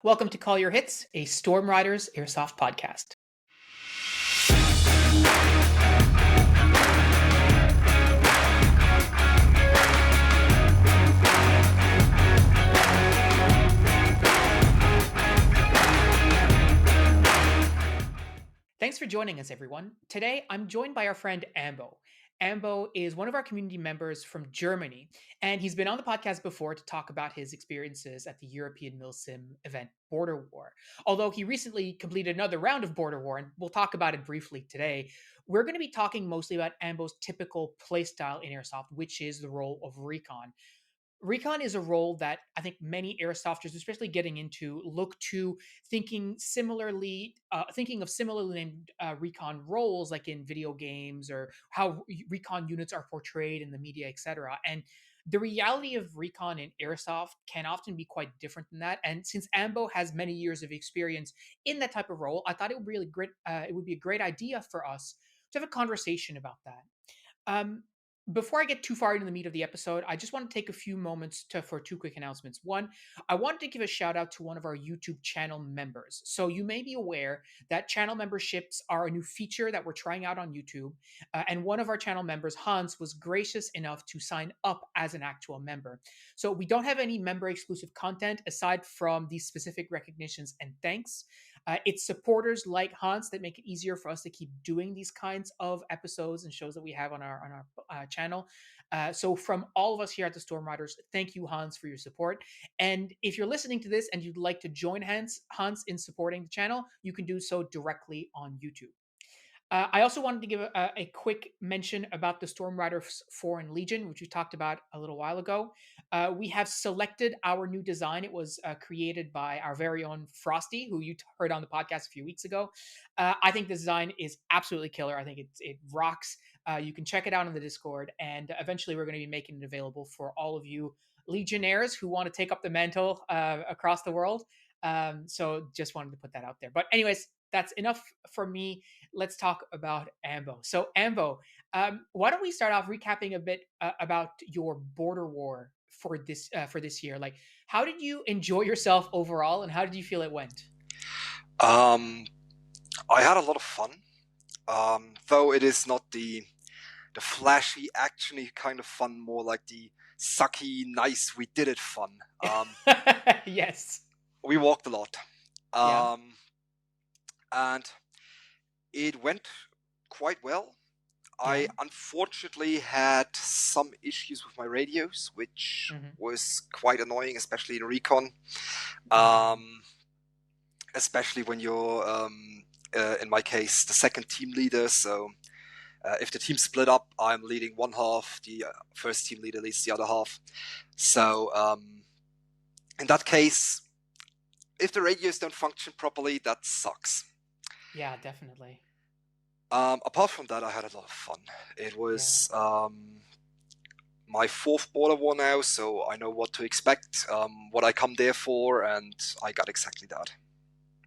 Welcome to Call Your Hits, a Storm Riders Airsoft podcast. Thanks for joining us, everyone. Today, I'm joined by our friend Ambo. Ambo is one of our community members from Germany, and he's been on the podcast before to talk about his experiences at the European MILSIM event Border War. Although he recently completed another round of Border War, and we'll talk about it briefly today, we're going to be talking mostly about Ambo's typical playstyle in Airsoft, which is the role of Recon. Recon is a role that I think many airsofters, especially getting into, look to thinking of similarly named recon roles, like in video games or how recon units are portrayed in the media, etc. And the reality of recon in airsoft can often be quite different than that. And since Ambo has many years of experience in that type of role, I thought it would be really great. It would be a great idea for us to have a conversation about that. Um, Before I get too far into the meat of the episode, I just want to take a few moments for two quick announcements. One, I wanted to give a shout out to one of our YouTube channel members. So you may be aware that channel memberships are a new feature that we're trying out on YouTube. And one of our channel members, Hans, was gracious enough to sign up as an actual member. So we don't have any member exclusive content aside from these specific recognitions and thanks. It's supporters like Hans that make it easier for us to keep doing these kinds of episodes and shows that we have on our channel. So from all of us here at the Storm Riders, thank you, Hans, for your support. And if you're listening to this and you'd like to join Hans in supporting the channel, you can do so directly on YouTube. I also wanted to give a quick mention about the Storm Riders Foreign Legion, which we talked about a little while ago. We have selected our new design. It was created by our very own Frosty, who you heard on the podcast a few weeks ago. I think the design is absolutely killer. I think it rocks. You can check it out on the Discord, and eventually we're going to be making it available for all of you Legionnaires who want to take up the mantle across the world. So just wanted to put that out there. But anyways, that's enough for me. Let's talk about Ambo. So Ambo, why don't we start off recapping a bit about your border war for this year? Like, how did you enjoy yourself overall, and how did you feel it went? I had a lot of fun, though it is not the flashy, actiony kind of fun, more like the sucky, nice, we did it fun. Yes. We walked a lot. Yeah. And it went quite well. I unfortunately had some issues with my radios, which was quite annoying, especially in Recon. Especially when you're, in my case, the second team leader. So if the team split up, I'm leading one half, the first team leader leads the other half. So in that case, if the radios don't function properly, that sucks. Yeah, definitely. Apart from that, I had a lot of fun. It was my fourth border war now, so I know what to expect, what I come there for, and I got exactly that.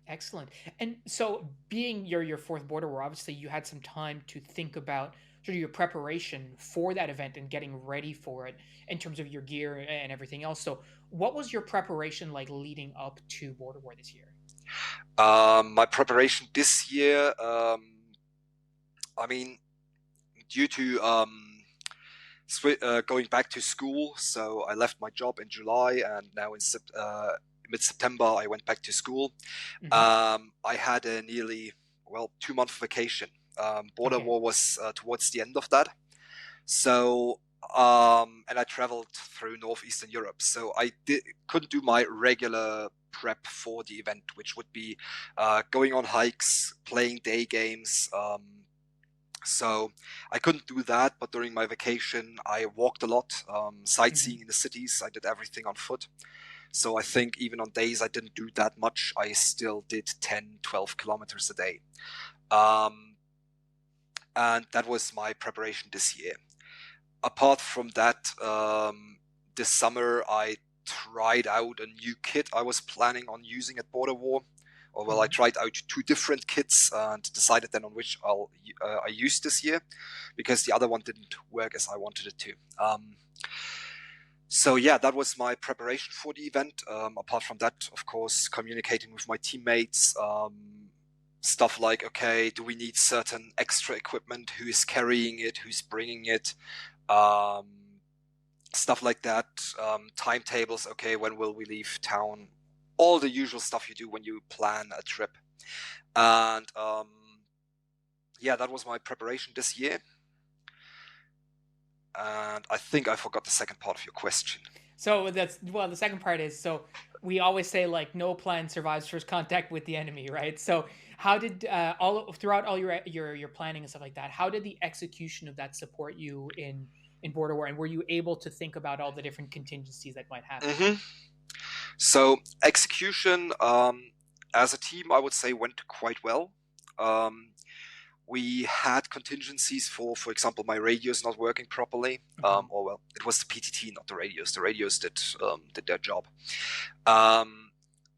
Excellent. And so being your fourth border war, obviously you had some time to think about sort of your preparation for that event and getting ready for it in terms of your gear and everything else. So what was your preparation like leading up to border war this year? My preparation this year, I mean, due to going back to school, so I left my job in July, and now in mid-September I went back to school. I had a nearly 2-month vacation. Border war was towards the end of that, so and I traveled through northeastern Europe, so I couldn't do my regular prep for the event, which would be going on hikes, playing day games. So I couldn't do that, but during my vacation I walked a lot, sightseeing in the cities. I did everything on foot. So I think even on days I didn't do that much, I still did 10-12 kilometers a day. And that was my preparation this year. Apart from that, this summer I tried out a new kit I was planning on using at Border War. I tried out 2 different kits and decided then on which I used this year, because the other one didn't work as I wanted it to. So yeah, that was my preparation for the event. Apart from that, of course, communicating with my teammates, stuff like, okay, do we need certain extra equipment? Who is carrying it? Who's bringing it? Um, Stuff like that. Timetables. Okay, when will we leave town? All the usual stuff you do when you plan a trip. And yeah, that was my preparation this year. And I think I forgot the second part of your question. So the second part is, so we always say like no plan survives first contact with the enemy, right? So how did all throughout all your planning and stuff like that, how did the execution of that support you in border war, and were you able to think about all the different contingencies that might happen? Mm-hmm. So execution as a team, I would say, went quite well. We had contingencies for example, my radios not working properly. Or well, it was the PTT, not the radios. The radios did their job,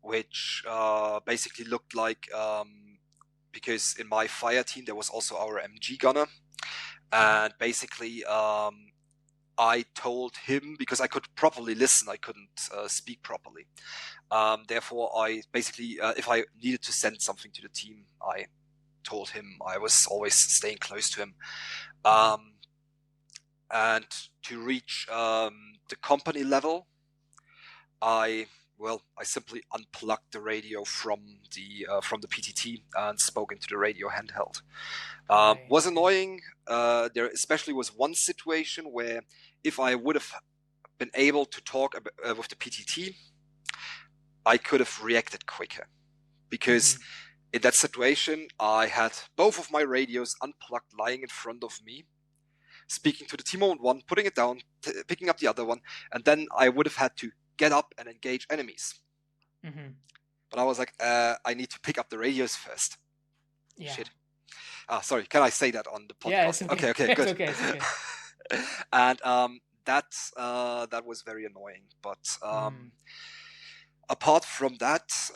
which basically looked like, because in my fire team there was also our MG gunner, and basically I told him, because I could properly listen, I couldn't speak properly. Therefore, I basically, if I needed to send something to the team, I told him. I was always staying close to him. And to reach the company level, I simply unplugged the radio from the PTT and spoke into the radio handheld. Was annoying. There especially was one situation where if I would have been able to talk with the PTT, I could have reacted quicker, because in that situation I had both of my radios unplugged, lying in front of me, speaking to the team on one, putting it down, picking up the other one, and then I would have had to get up and engage enemies. But I was like, I need to pick up the radios first. Yeah. Shit. Sorry, can I say that on the podcast? Yeah, it's okay. Okay, good. It's okay. And that was very annoying. But apart from that,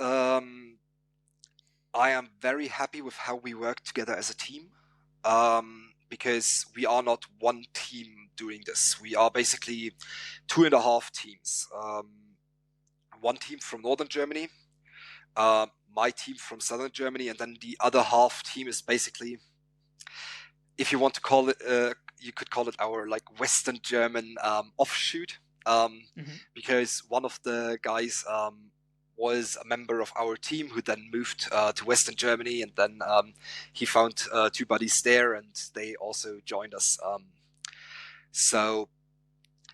I am very happy with how we work together as a team, because we are not one team doing this. We are basically 2.5 teams. One team from Northern Germany, my team from Southern Germany, and then the other half team is basically, if you want to call it, you could call it our like Western German offshoot, because one of the guys was a member of our team who then moved to Western Germany, and then he found 2 buddies there, and they also joined us. So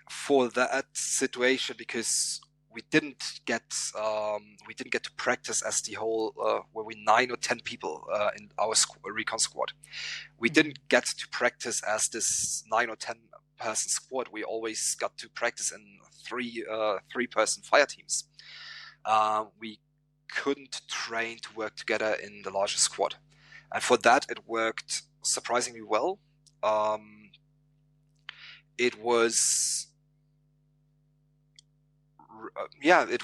for that situation, because we didn't get to practice as the whole, were we 9 or 10 people in our recon squad. We didn't get to practice as this 9 or 10 person squad. We always got to practice in 3-person fire teams. We couldn't train to work together in the larger squad, and for that it worked surprisingly well. It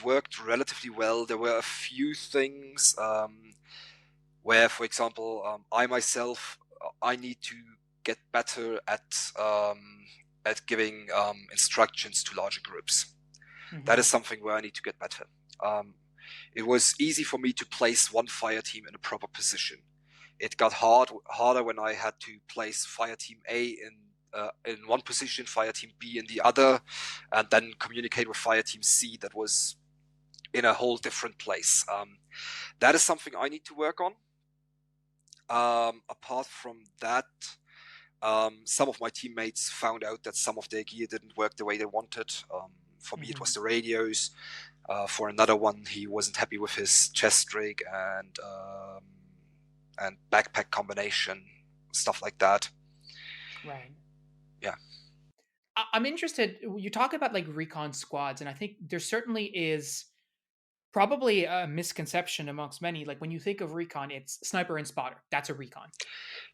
worked relatively well. There were a few things where, for example, I myself, I need to get better at giving instructions to larger groups. That is something where I need to get better. It was easy for me to place one fire team in a proper position. It got harder when I had to place fire team A in one position, fire team B in the other, and then communicate with fire team C that was in a whole different place. That is something I need to work on. Apart from that, some of my teammates found out that some of their gear didn't work the way they wanted. For me, it was the radios. For another one, he wasn't happy with his chest rig and backpack combination, stuff like that. Right. Yeah. I'm interested. You talk about like recon squads, and I think there certainly is probably a misconception amongst many. Like when you think of recon, it's sniper and spotter. That's a recon,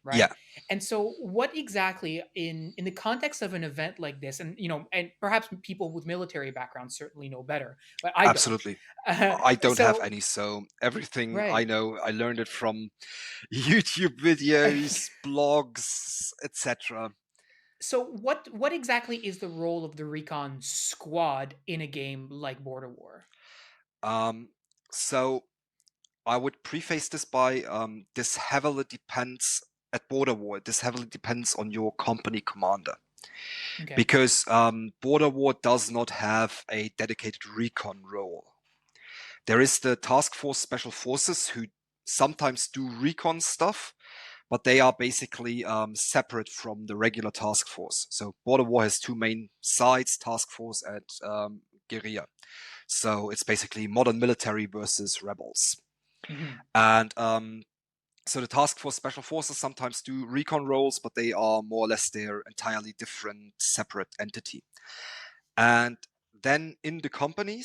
right? Yeah. And so, what exactly in the context of an event like this, and and perhaps people with military backgrounds certainly know better, but I Absolutely. don't. I don't have So any, so everything I right. know, I learned it from YouTube videos, blogs, etc. So what exactly is the role of the Recon Squad in a game like Border War? Um, so I would preface this by this heavily depends at Border War. This heavily depends on your company commander Okay. because Border War does not have a dedicated recon role. There is the Task Force Special Forces who sometimes do recon stuff, but they are basically separate from the regular task force. So Border War has two main sides, task force and guerrilla. So it's basically modern military versus rebels. Hmm. And so the task force special forces sometimes do recon roles, but they are more or less their entirely different, separate entity. And then in the company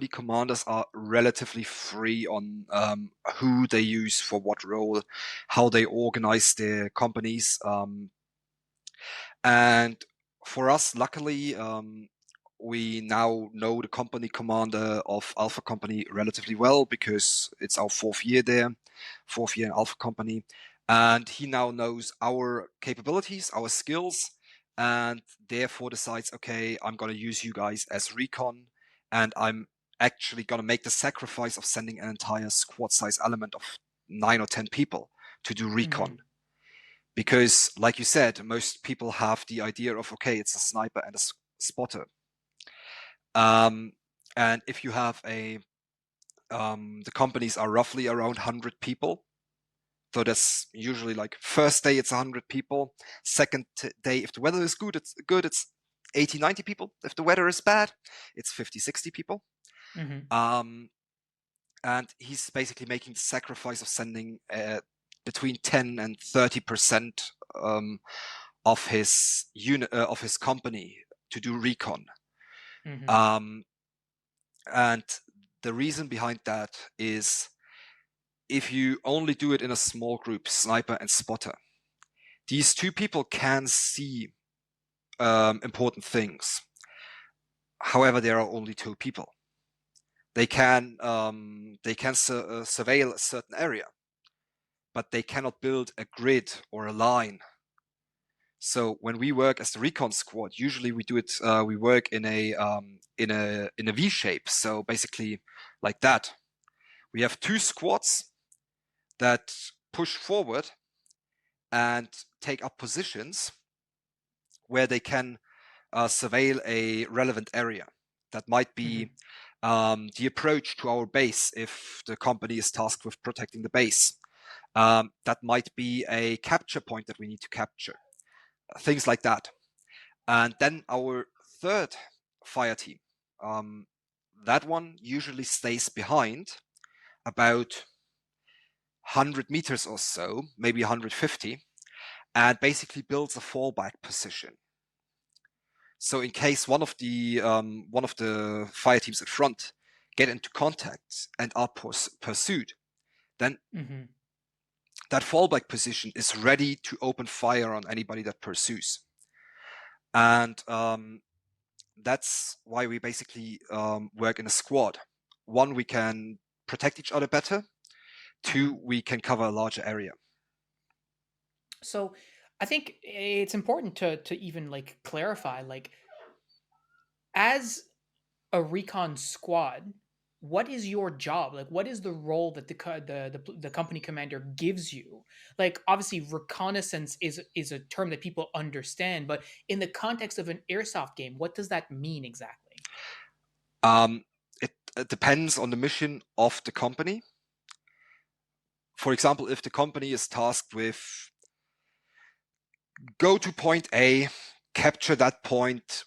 commanders are relatively free on who they use for what role, how they organize their companies. And for us, luckily, we now know the company commander of Alpha Company relatively well because it's our fourth year there, fourth year in Alpha Company. And he now knows our capabilities, our skills, and therefore decides, okay, I'm going to use you guys as recon, and I'm actually going to make the sacrifice of sending an entire squad size element of 9 or 10 people to do recon. Hmm. Because, like you said, most people have the idea of, okay, it's a sniper and a spotter. Um, and if you have the companies are roughly around 100 people. So that's usually like first day, it's 100 people. Second day, if the weather is good, it's 80, 90 people. If the weather is bad, it's 50, 60 people. Hmm. Um, and he's basically making the sacrifice of sending between 10 and 30% of his unit of his company to do recon. Hmm. Um, and the reason behind that is if you only do it in a small group, sniper and spotter, these two people can see important things. However, there are only two people. They can surveil a certain area, but they cannot build a grid or a line. So when we work as the recon squad, usually we do it. We work in a V shape. So basically, like that. We have two squads that push forward and take up positions where they can surveil a relevant area. That might be Hmm. the approach to our base if the company is tasked with protecting the base. That might be a capture point that we need to capture. Things like that. And then our third fire team, um, that one usually stays behind about 100 meters or so, maybe 150, and basically builds a fallback position. So in case one of the fire teams in front get into contact and are pursued, then Hmm. that fallback position is ready to open fire on anybody that pursues. And that's why we basically work in a squad. One, we can protect each other better. Two, Hmm. we can cover a larger area. So I think it's important to even like clarify, like, as a recon squad, what is your job? Like, what is the role that the company commander gives you? Like, obviously, reconnaissance is a term that people understand, but in the context of an airsoft game, what does that mean exactly? Um, it depends on the mission of the company. For example, if the company is tasked with go to point A, capture that point,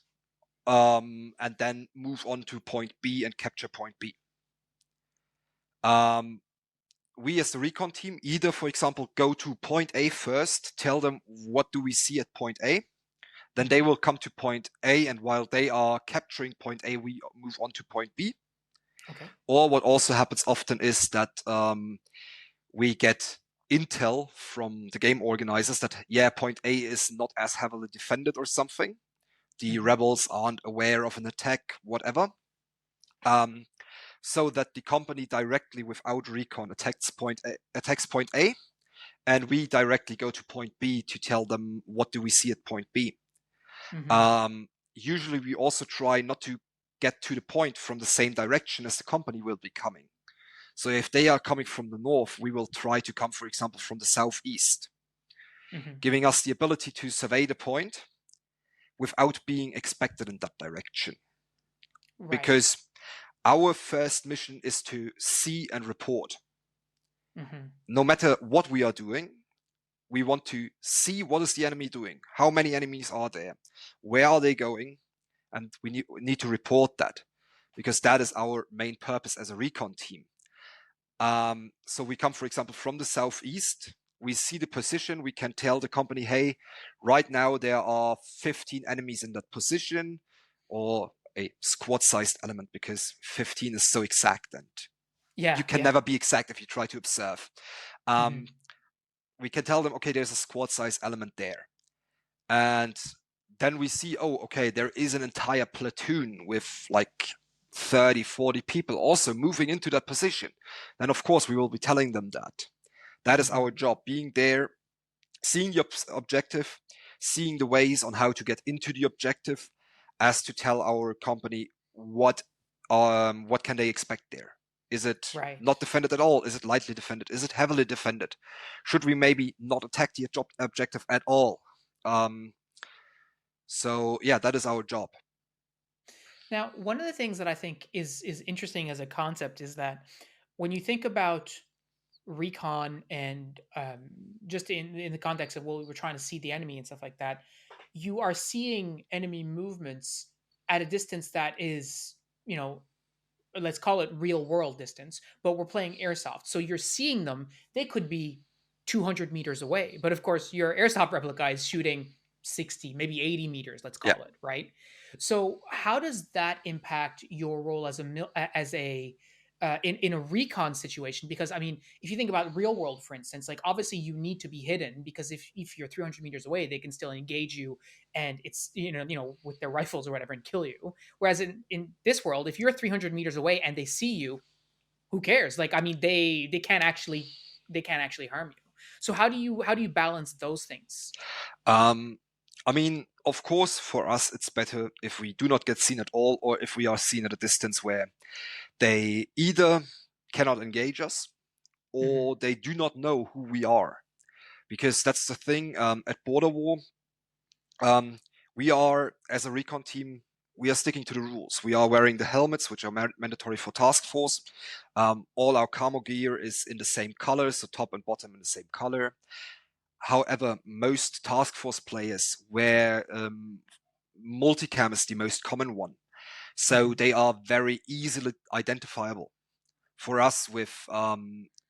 and then move on to point B and capture point B. Um, we as the recon team either, for example, go to point A first, tell them what do we see at point A, then they Hmm. will come to point A, and while they are capturing point A, we move on to point B. Okay. Or what also happens often is that we get intel from the game organizers that, yeah, point A is not as heavily defended or something. The Hmm. rebels aren't aware of an attack, whatever. Um, so that the company directly without recon attacks point A, and we directly go to point B to tell them what do we see at point B. Mm-hmm. Usually we also try not to get to the point from the same direction as the company will be coming. So if they are coming from the north, we will try to come, for example, from the southeast, Mm-hmm. giving us the ability to survey the point without being expected in that direction. Right. Because our first mission is to see and report. Mm-hmm. No matter what we are doing, we want to see what is the enemy doing, how many enemies are there, where are they going, and we need to report that, because that is our main purpose as a recon team. So we come, for example, from the southeast. We see the position. We can tell the company, hey, right now there are 15 enemies in that position, or a squad-sized element, because 15 is so exact, and you Yeah. can Yeah. never be exact if you try to observe. Mm-hmm. We can tell them, okay, there's a squad-sized element there. And then we see, oh, okay, there is an entire platoon with like 30, 40 people also moving into that position. Then, of course, we will be telling them that. That is our Mm-hmm. job, being there, seeing the objective, seeing the ways on how to get into the objective, as to tell our company what can they expect there. Is it Right. not defended at all? Is it lightly defended? Is it heavily defended? Should we maybe not attack the objective at all? So yeah, that is our job. Now, one of the things that I think is interesting as a concept is that when you think about recon and just in the context of, well, we're trying to see the enemy and stuff like that, you are seeing enemy movements at a distance that is, you know, let's call it real world distance, but we're playing airsoft. So you're seeing them. They could be 200 meters away. But of course, your airsoft replica is shooting 60, maybe 80 meters, let's Yeah. call it, right? So how does that impact your role as a in a recon situation? Because I mean, if you think about real world, for instance, like obviously you need to be hidden, because if you're 300 meters away, they can still engage you, and it's with their rifles or whatever, and kill you. Whereas in this world, if you're 300 meters away and they see you, who cares? Like, I mean, they can't actually harm you. So how do you balance those things? Um, I mean, of course, for us, it's better if we do not get seen at all, or if we are seen at a distance where they either cannot engage us Mm-hmm. or they do not know who we are. Because that's the thing, at Border War, um, we are, as a recon team, we are sticking to the rules. We are wearing the helmets, which are mandatory for task force. All our camo gear is in the same color, so top and bottom in the same color. However, most task force players wear multicam is the most common one, so Mm-hmm. they are very easily identifiable for us. With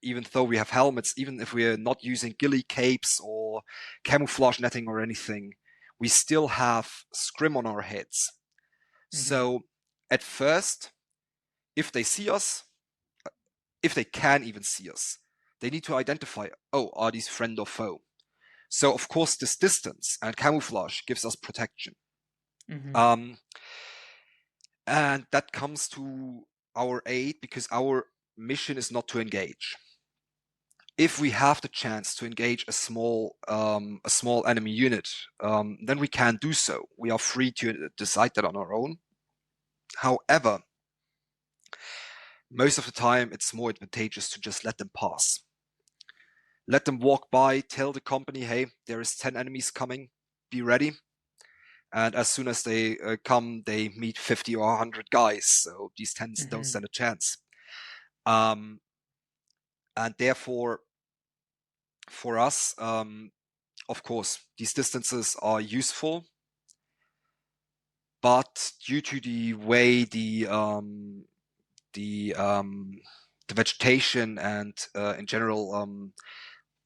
even though we have helmets, even if we are not using ghillie capes or camouflage netting or anything, we still have scrim on our heads. Mm-hmm. So at first, if they see us, if they can even see us, they need to identify, oh, are these friend or foe? So of course, this distance and camouflage gives us protection. Mm-hmm. Um, and that comes to our aid, because our mission is not to engage. If we have the chance to engage a small enemy unit, then we can do so. We are free to decide that on our own. However, most of the time, it's more advantageous to just let them pass. Let them walk by, tell the company, hey, there is 10 enemies coming, be ready. And as soon as they come, they meet 50 or 100 guys. So these 10 don't Mm-hmm. stand a chance. Um, and therefore, for us, of course, these distances are useful, but due to the way the the vegetation and in general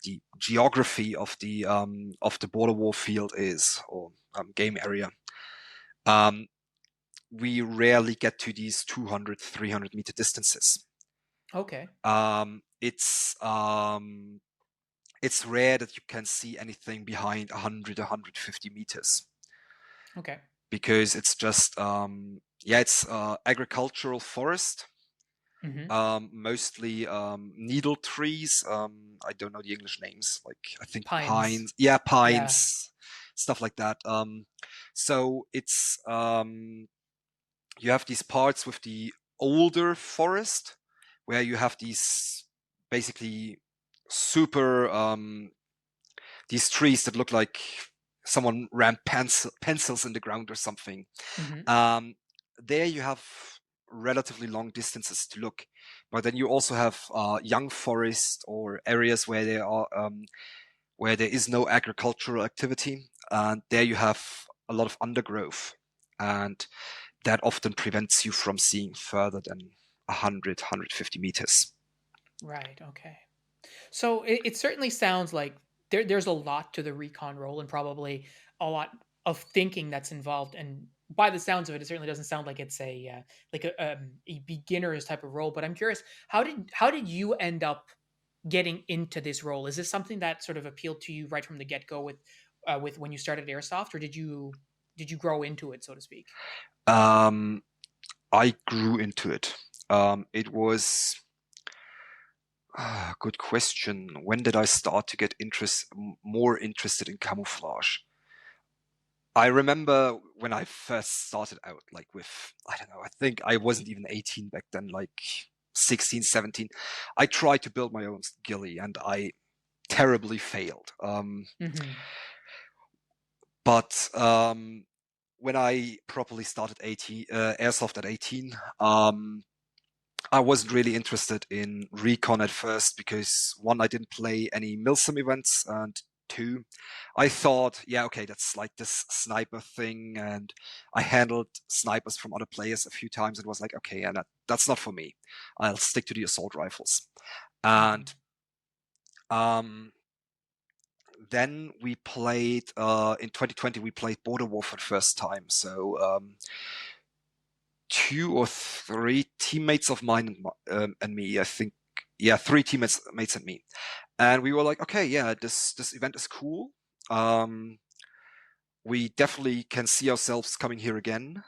the geography of the border war field is, or game area, um, we rarely get to these 200, 300 meter distances. Okay. Um, it's um, it's rare that you can see anything behind 100, 150 meters, Okay. because it's just yeah, it's agricultural forest, Mm-hmm. mostly needle trees. I don't know the English names. Like I think Pines. pines. Yeah, Yeah. pines, stuff like that. So it's you have these parts with the older forest where you have these basically super these trees that look like someone ran pencils in the ground or something. Hmm. Um, there you have relatively long distances to look, but then you also have young forest or areas where there is no agricultural activity, and there you have a lot of undergrowth, and that often prevents you from seeing further than 100, 150 meters. Right. Okay. So it certainly sounds like there's a lot to the recon role and probably a lot of thinking that's involved. And by the sounds of it, it certainly doesn't sound like it's a beginner's type of role. But I'm curious, how did you end up getting into this role? Is this something that sort of appealed to you right from the get go with when you started airsoft, or did you grow into it, so to speak? Um, I grew into it. It was good question. When did I start to get more interested in camouflage? I remember when I first started out, like with, I don't know, I think I wasn't even 18 back then, like 16, 17. I tried to build my own ghillie and I terribly failed. Hmm. But when I properly started airsoft at 18, I wasn't really interested in recon at first because one, I didn't play any MILSIM events, and two, I thought, yeah, okay, that's like this sniper thing, and I handled snipers from other players a few times and was like, okay, and that's not for me. I'll stick to the assault rifles. And Hmm. um, then we played in 2020. We played Border War for the first time. So two or three teammates of mine and me, I think, yeah, three teammates mates and me, and we were like, okay, yeah, this event is cool. Um, we definitely can see ourselves coming here again.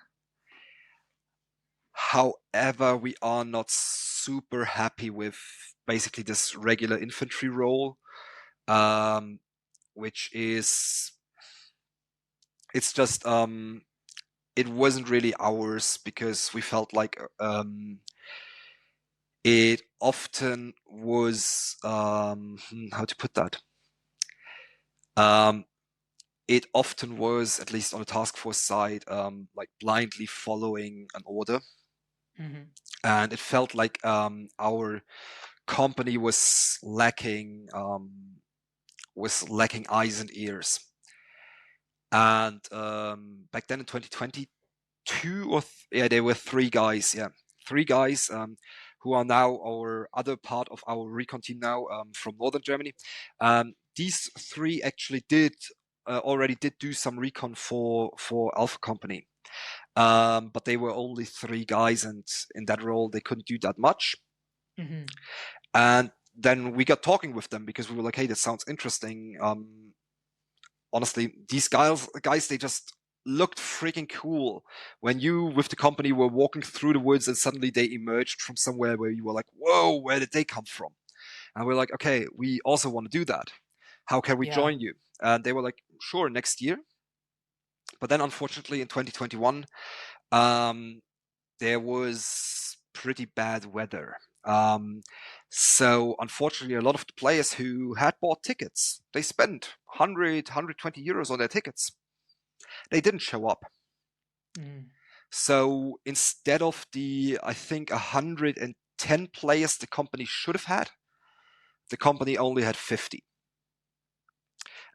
However, we are not super happy with basically this regular infantry role, um, which is it's just it wasn't really ours because we felt like it often was how to put that. Um, it often was, at least on the task force side, like blindly following an order, Hmm. and it felt like our company was lacking eyes and ears. And back then in 2020, yeah, there were three guys, yeah, three guys who are now our other part of our recon team now, from northern Germany. These three actually did already did do some recon for Alpha Company, but they were only three guys, and in that role they couldn't do that much. Hmm. And then we got talking with them because we were like, hey, that sounds interesting. Honestly, these guys, they just looked freaking cool when you with the company were walking through the woods and suddenly they emerged from somewhere where you were like, whoa, where did they come from? And we're like, okay, we also want to do that. How can we Yeah. join you? And they were like, sure, next year. But then unfortunately in 2021, um, there was pretty bad weather. So unfortunately, a lot of the players who had bought tickets, they spent 100, €120 on their tickets. They didn't show up. Mm. So instead of the, I think, 110 players the company should have had, the company only had 50.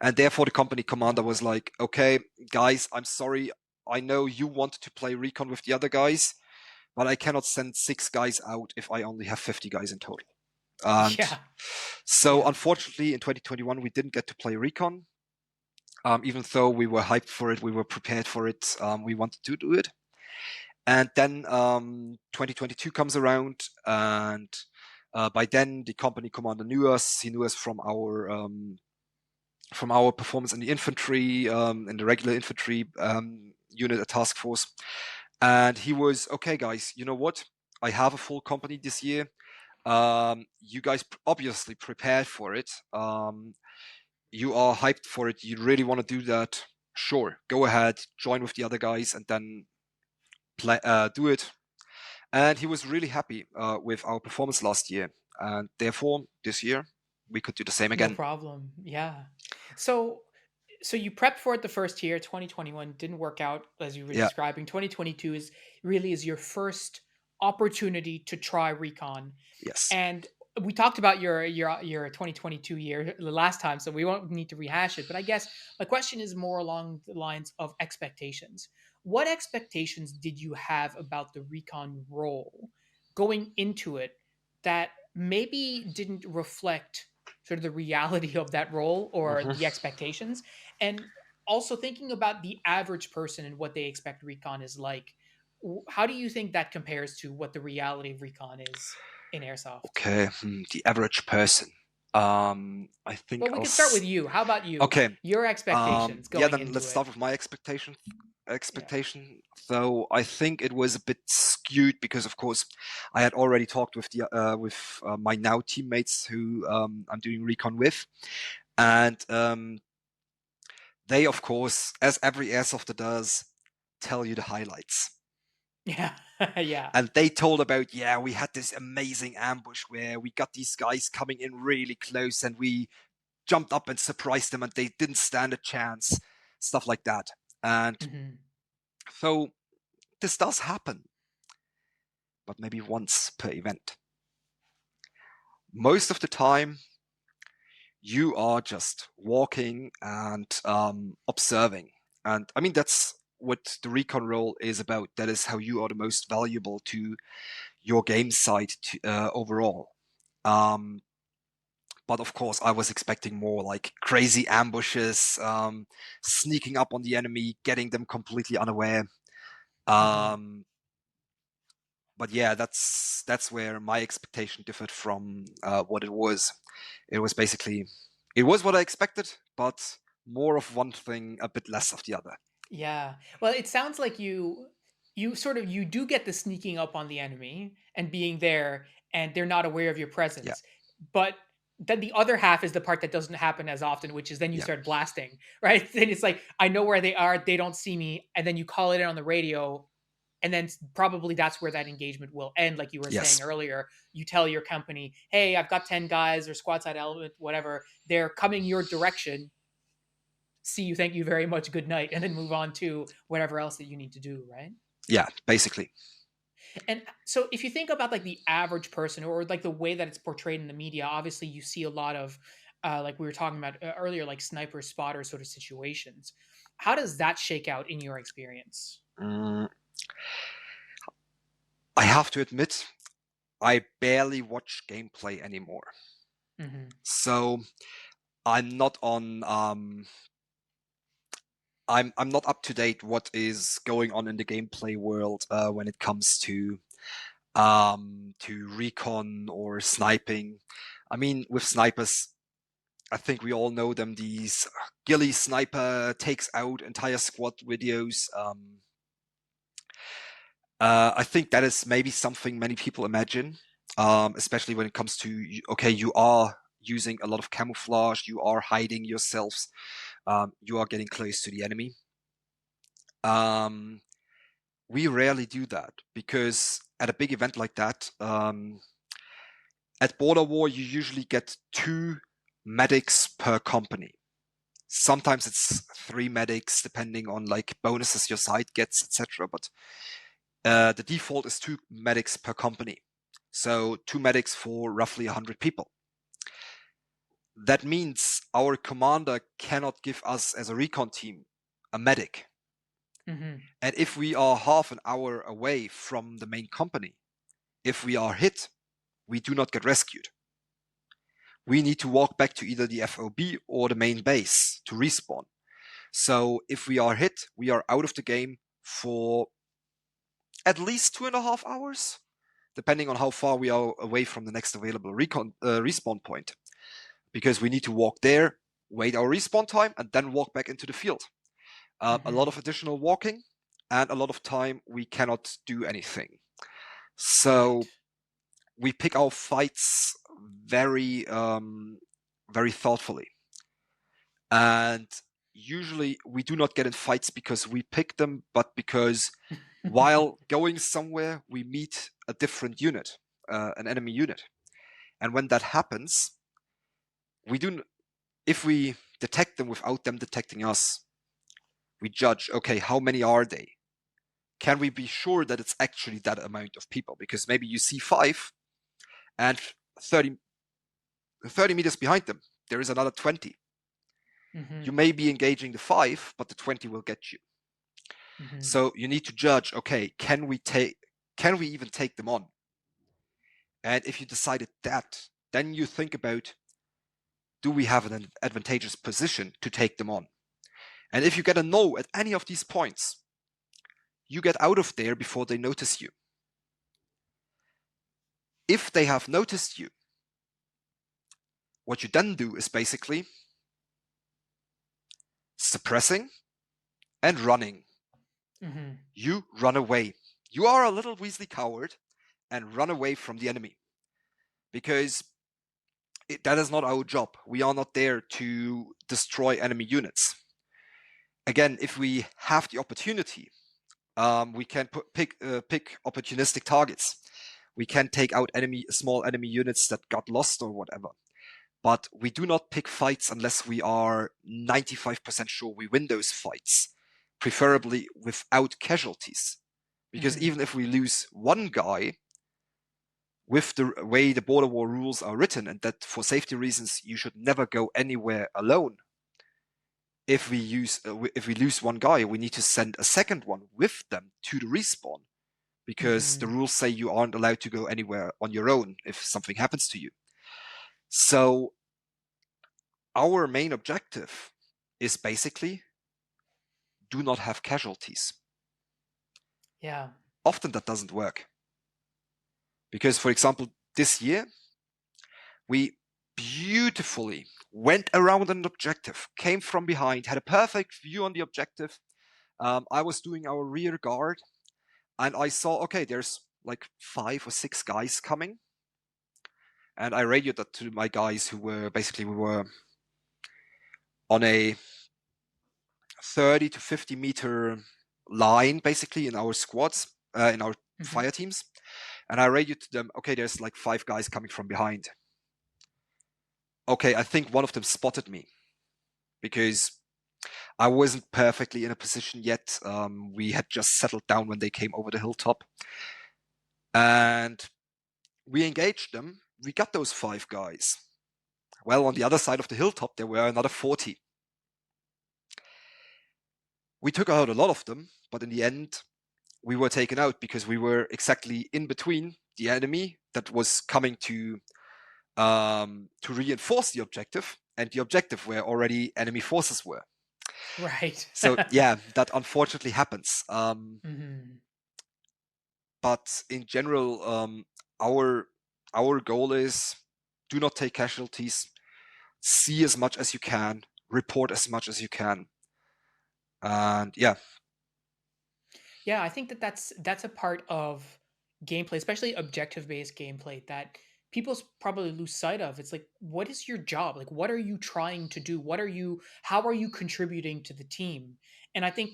And therefore, the company commander Wow. was like, okay, guys, I'm sorry. I know you wanted to play recon with the other guys, but I cannot send 6 guys out if I only have 50 guys in total. And Yeah. so, Yeah. unfortunately, in 2021, we didn't get to play recon. Even though we were hyped for it, we were prepared for it, we wanted to do it. And then 2022 comes around, and by then the company commander knew us. He knew us from our performance in the infantry, in the regular infantry unit at task force. And he was, okay, guys, you know what? I have a full company this year. You guys obviously prepared for it. You are hyped for it. You really want to do that. Sure, go ahead, join with the other guys, and then do it. And he was really happy with our performance last year, and therefore this year we could do the same No again. problem. Yeah. So you prepped for it the first year, 2021 didn't work out as you were Yeah. describing. 2022 is your first opportunity to try recon. Yes. And we talked about your 2022 year the last time, so we won't need to rehash it. But I guess my question is more along the lines of expectations. What expectations did you have about the recon role going into it that maybe didn't reflect sort of the reality of that role or Hmm. the expectations? And also thinking about the average person and what they expect recon is like. How do you think that compares to what the reality of recon is in airsoft? Okay. The average person. I think Well, we I'll. can start with you. How about you? Okay. Your expectations Yeah. going Then let's into it. start with my expectation. Yeah. Expectation. Though I think it was a bit skewed because, of course, I had already talked with my now teammates who I'm doing recon with, and they, of course, as every airsofter does, tell you the highlights. Yeah. Yeah. And they told about, yeah, we had this amazing ambush where we got these guys coming in really close and we jumped up and surprised them and they didn't stand a chance, stuff like that. And Hmm. so this does happen, but maybe once per event. Most of the time, you are just walking and observing. And I mean, that's what the recon role is about. That is how you are the most valuable to your game side overall. Um, but of course, I was expecting more like crazy ambushes, sneaking up on the enemy, getting them completely unaware. Hmm. Um, but yeah, that's where my expectation differed from what it was. It was basically, it was what I expected, but more of one thing, a bit less of the other. Yeah. Well, it sounds like you sort of you do get the sneaking up on the enemy and being there and they're not aware of your Yeah, presence. But then the other half is the part that doesn't happen as often, which is then you yeah, start blasting, right? Then it's like I know where they are, they don't see me, and then you call it in on the radio, and then probably that's where that engagement will end. Like you were saying yes, earlier, you tell your company, "Hey, I've got 10 guys or squad side element, whatever. They're coming your direction. See you, thank you very much, good night," and then move on to whatever else that you need to do, right? yeah, basically. And so if you think about like the average person or like the way that it's portrayed in the media, obviously you see a lot of like we were talking about earlier, like sniper spotter sort of situations. How does that shake out in your experience? Mm, I have to admit, I barely watch gameplay anymore. Hmm. So I'm not on I'm not up to date what is going on in the gameplay world when it comes to recon or sniping. I mean, with snipers, I think we all know them. These ghillie sniper takes out entire squad videos. I think that is maybe something many people imagine, especially when it comes to okay, you are using a lot of camouflage, you are hiding yourselves, you are getting close to the enemy. Um, we rarely do that because at a big event like that, at Border War, you usually get 2 medics per company. Sometimes it's 3 medics, depending on like bonuses your side gets, etc. But the default is 2 medics per company. So 2 medics for roughly 100 people. That means our commander cannot give us as a recon team a medic. Hmm. And if we are half an hour away from the main company, if we are hit, we do not get rescued. We need to walk back to either the FOB or the main base to respawn. So if we are hit, we are out of the game for at least 2.5 hours, depending on how far we are away from the next available respawn point, because we need to walk there, wait our respawn time, and then walk back into the field. A lot Hmm. of additional walking, and a lot of time we cannot do anything. Right. So we pick our fights very very thoughtfully, and usually we do not get in fights because we pick them, but because while going somewhere we meet a different unit, an enemy unit, and when that happens, we do if we detect them without them detecting us, we judge, okay, how many are they? Can we be sure that it's actually that amount of people? Because maybe you see 5 and 30, 30 meters behind them, there is another 20. Mm-hmm. You may be engaging the 5, but the 20 will get you. Mm-hmm. So you need to judge, okay, can we even take them on? And if you decided that, then you think about, do we have an advantageous position to take them on? And if you get a no at any of these points, you get out of there before they notice you. If they have noticed you, what you then do is basically suppressing and running. Mm-hmm. You run away. You are a little Weasley coward and run away from the enemy, because that is not our job. We are not there to destroy enemy units. Again, if we have the opportunity, we can pick opportunistic targets. We can take out small enemy units that got lost or whatever. But we do not pick fights unless we are 95% sure we win those fights, preferably without casualties. Because Mm-hmm. even if we lose one guy, with the way the border war rules are written, and that for safety reasons you should never go anywhere alone. If we lose one guy, we need to send a second one with them to the respawn, because the Mm-hmm. rules say you aren't allowed to go anywhere on your own if something happens to you. So our main objective is basically do not have casualties. Yeah. Often that doesn't work, because, for example, this year we beautifully went around an objective, came from behind, had a perfect view on the objective. I was doing our rear guard, and I saw, okay, there's like 5 or 6 guys coming. And I radioed that to my guys who were basically, we were on a 30 to 50 meter line, basically, in our squads, in our Mm-hmm. fire teams. And I radioed to them, okay, there's like 5 guys coming from behind. Okay, I think one of them spotted me because I wasn't perfectly in a position yet. We had just settled down when they came over the hilltop. And we engaged them. We got those 5 guys. Well, on the other side of the hilltop, there were another 40. We took out a lot of them, but in the end, we were taken out because we were exactly in between the enemy that was coming to reinforce the objective and the objective where already enemy forces were. Right. So yeah, that unfortunately happens. Mm-hmm. But in general, our our goal is do not take casualties, see as much as you can, report as much as you can, and yeah, Yeah, I think that that's a part of gameplay, especially objective-based gameplay, that probably lose sight of. It's like, what is your job? Like, what are you trying to do? How are you contributing to the team? And I think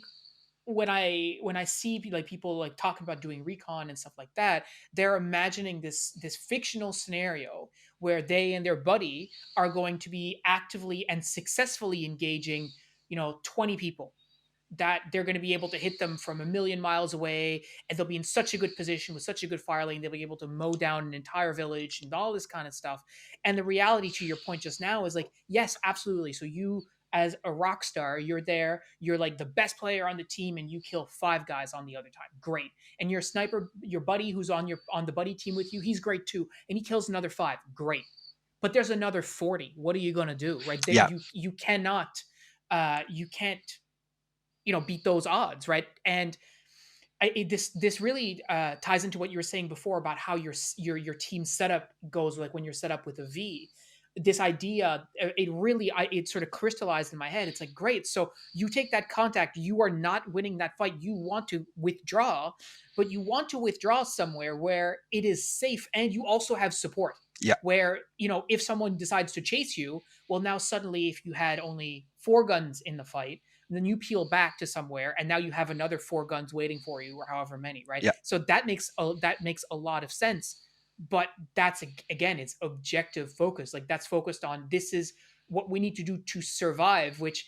when I see like people like talking about doing recon and stuff like that, they're imagining this fictional scenario where they and their buddy are going to be actively and successfully engaging, 20 people, that they're going to be able to hit them from a million miles away, and they'll be in such a good position with such a good fire lane, they'll be able to mow down an entire village and all this kind of stuff. And the reality, to your point just now, is like, yes, absolutely. So you, as a rock star, you're there, you're like the best player on the team, and you kill 5 guys on the other time, great. And your sniper, your buddy who's on the buddy team with you, he's great too, and he kills another 5, great. But there's another 40. What are you going to do? Right there, yeah, you cannot, you can't, beat those odds, right? And this really ties into what you were saying before about how your team setup goes, like when you're set up with a V. this idea, it sort of crystallized in my head. It's like, great, so you take that contact, you are not winning that fight, you want to withdraw, but you want to withdraw somewhere where it is safe and you also have support. Yeah. Where, if someone decides to chase you, well, now suddenly, if you had only 4 guns in the fight, then you peel back to somewhere and now you have another 4 guns waiting for you, or however many, right? Yeah. So that makes a lot of sense. But that's, again, it's objective focus. Like, that's focused on, this is what we need to do to survive, which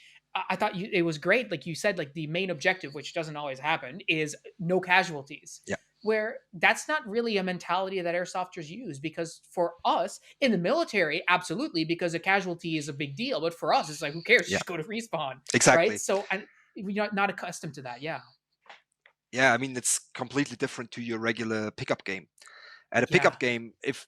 I thought it was great. Like you said, like, the main objective, which doesn't always happen, is no casualties. Yeah. Where that's not really a mentality that airsofters use, because for us in the military, absolutely, because a casualty is a big deal. But for us, it's like, who cares? Yeah. Just go to respawn, right? Exactly. So, and we're not accustomed to that. Yeah. Yeah, I mean, it's completely different to your regular pickup game. At a Yeah. pickup game, if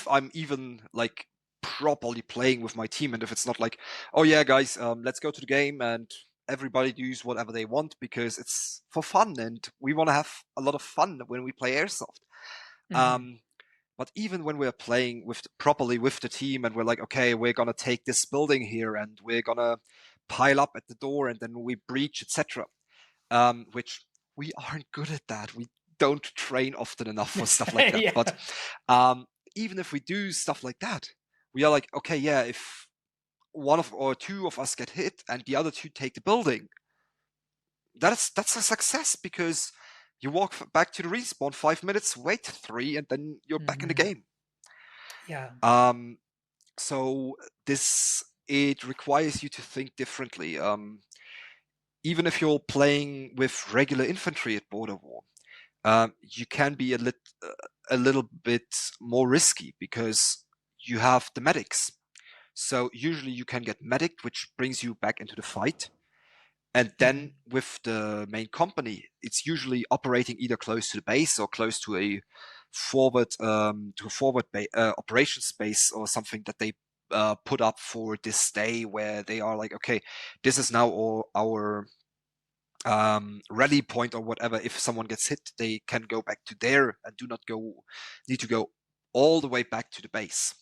I'm even like properly playing with my team, and if it's not like, oh yeah, guys, let's go to the game and everybody does whatever they want because it's for fun and we want to have a lot of fun when we play airsoft. Mhm. But even when we're playing properly with the team and we're like, okay, we're gonna take this building here and we're gonna pile up at the door and then we breach, etc. Which we aren't good at that. We don't train often enough for stuff like that. Yeah. But even if we do stuff like that, we are like, okay, yeah, if one of or two of us get hit and the other two take the building, that's a success because you walk back to the respawn 5 minutes, wait 3, and then you're back in the game. Yeah. So it requires you to think differently. Even if you're playing with regular infantry at border war, you can be a little bit more risky because you have the medics. So usually you can get medic, which brings you back into the fight. And then with the main company, it's usually operating either close to the base or close to a forward operations base or something that they put up for this day, where they are like, okay, this is now our rally point or whatever. If someone gets hit, they can go back to there and do not need to go all the way back to the base.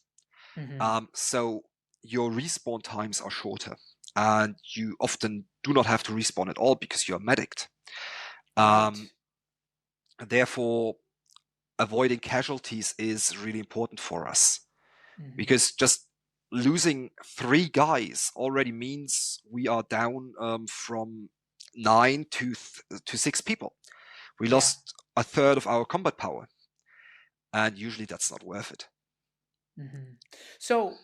So your respawn times are shorter and you often do not have to respawn at all because you're medicked. Right. Therefore, avoiding casualties is really important for us because just losing 3 guys already means we are down from 9 to 6 people. We lost a third of our combat power, and usually that's not worth it. So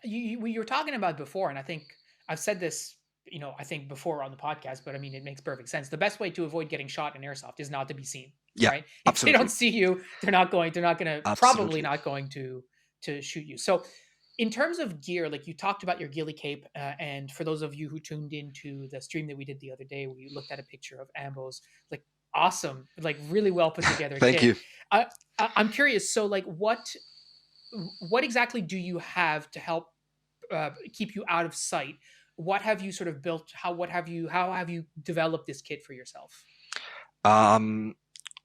you were talking about before, and I think I've said this, I think before on the podcast, but I mean, it makes perfect sense. The best way to avoid getting shot in airsoft is not to be seen. Yeah, right? If they absolutely. don't see you, they're not going to probably Absolutely. not going to shoot you. So in terms of gear, like you talked about your ghillie cape, and for those of you who tuned into the stream that we did the other day, we looked at a picture of Ambo's, like, awesome, like, really well put together Thank kit. you. I'm curious. So, like, what exactly do you have to help keep you out of sight? What have you sort of built? How have you developed this kit for yourself?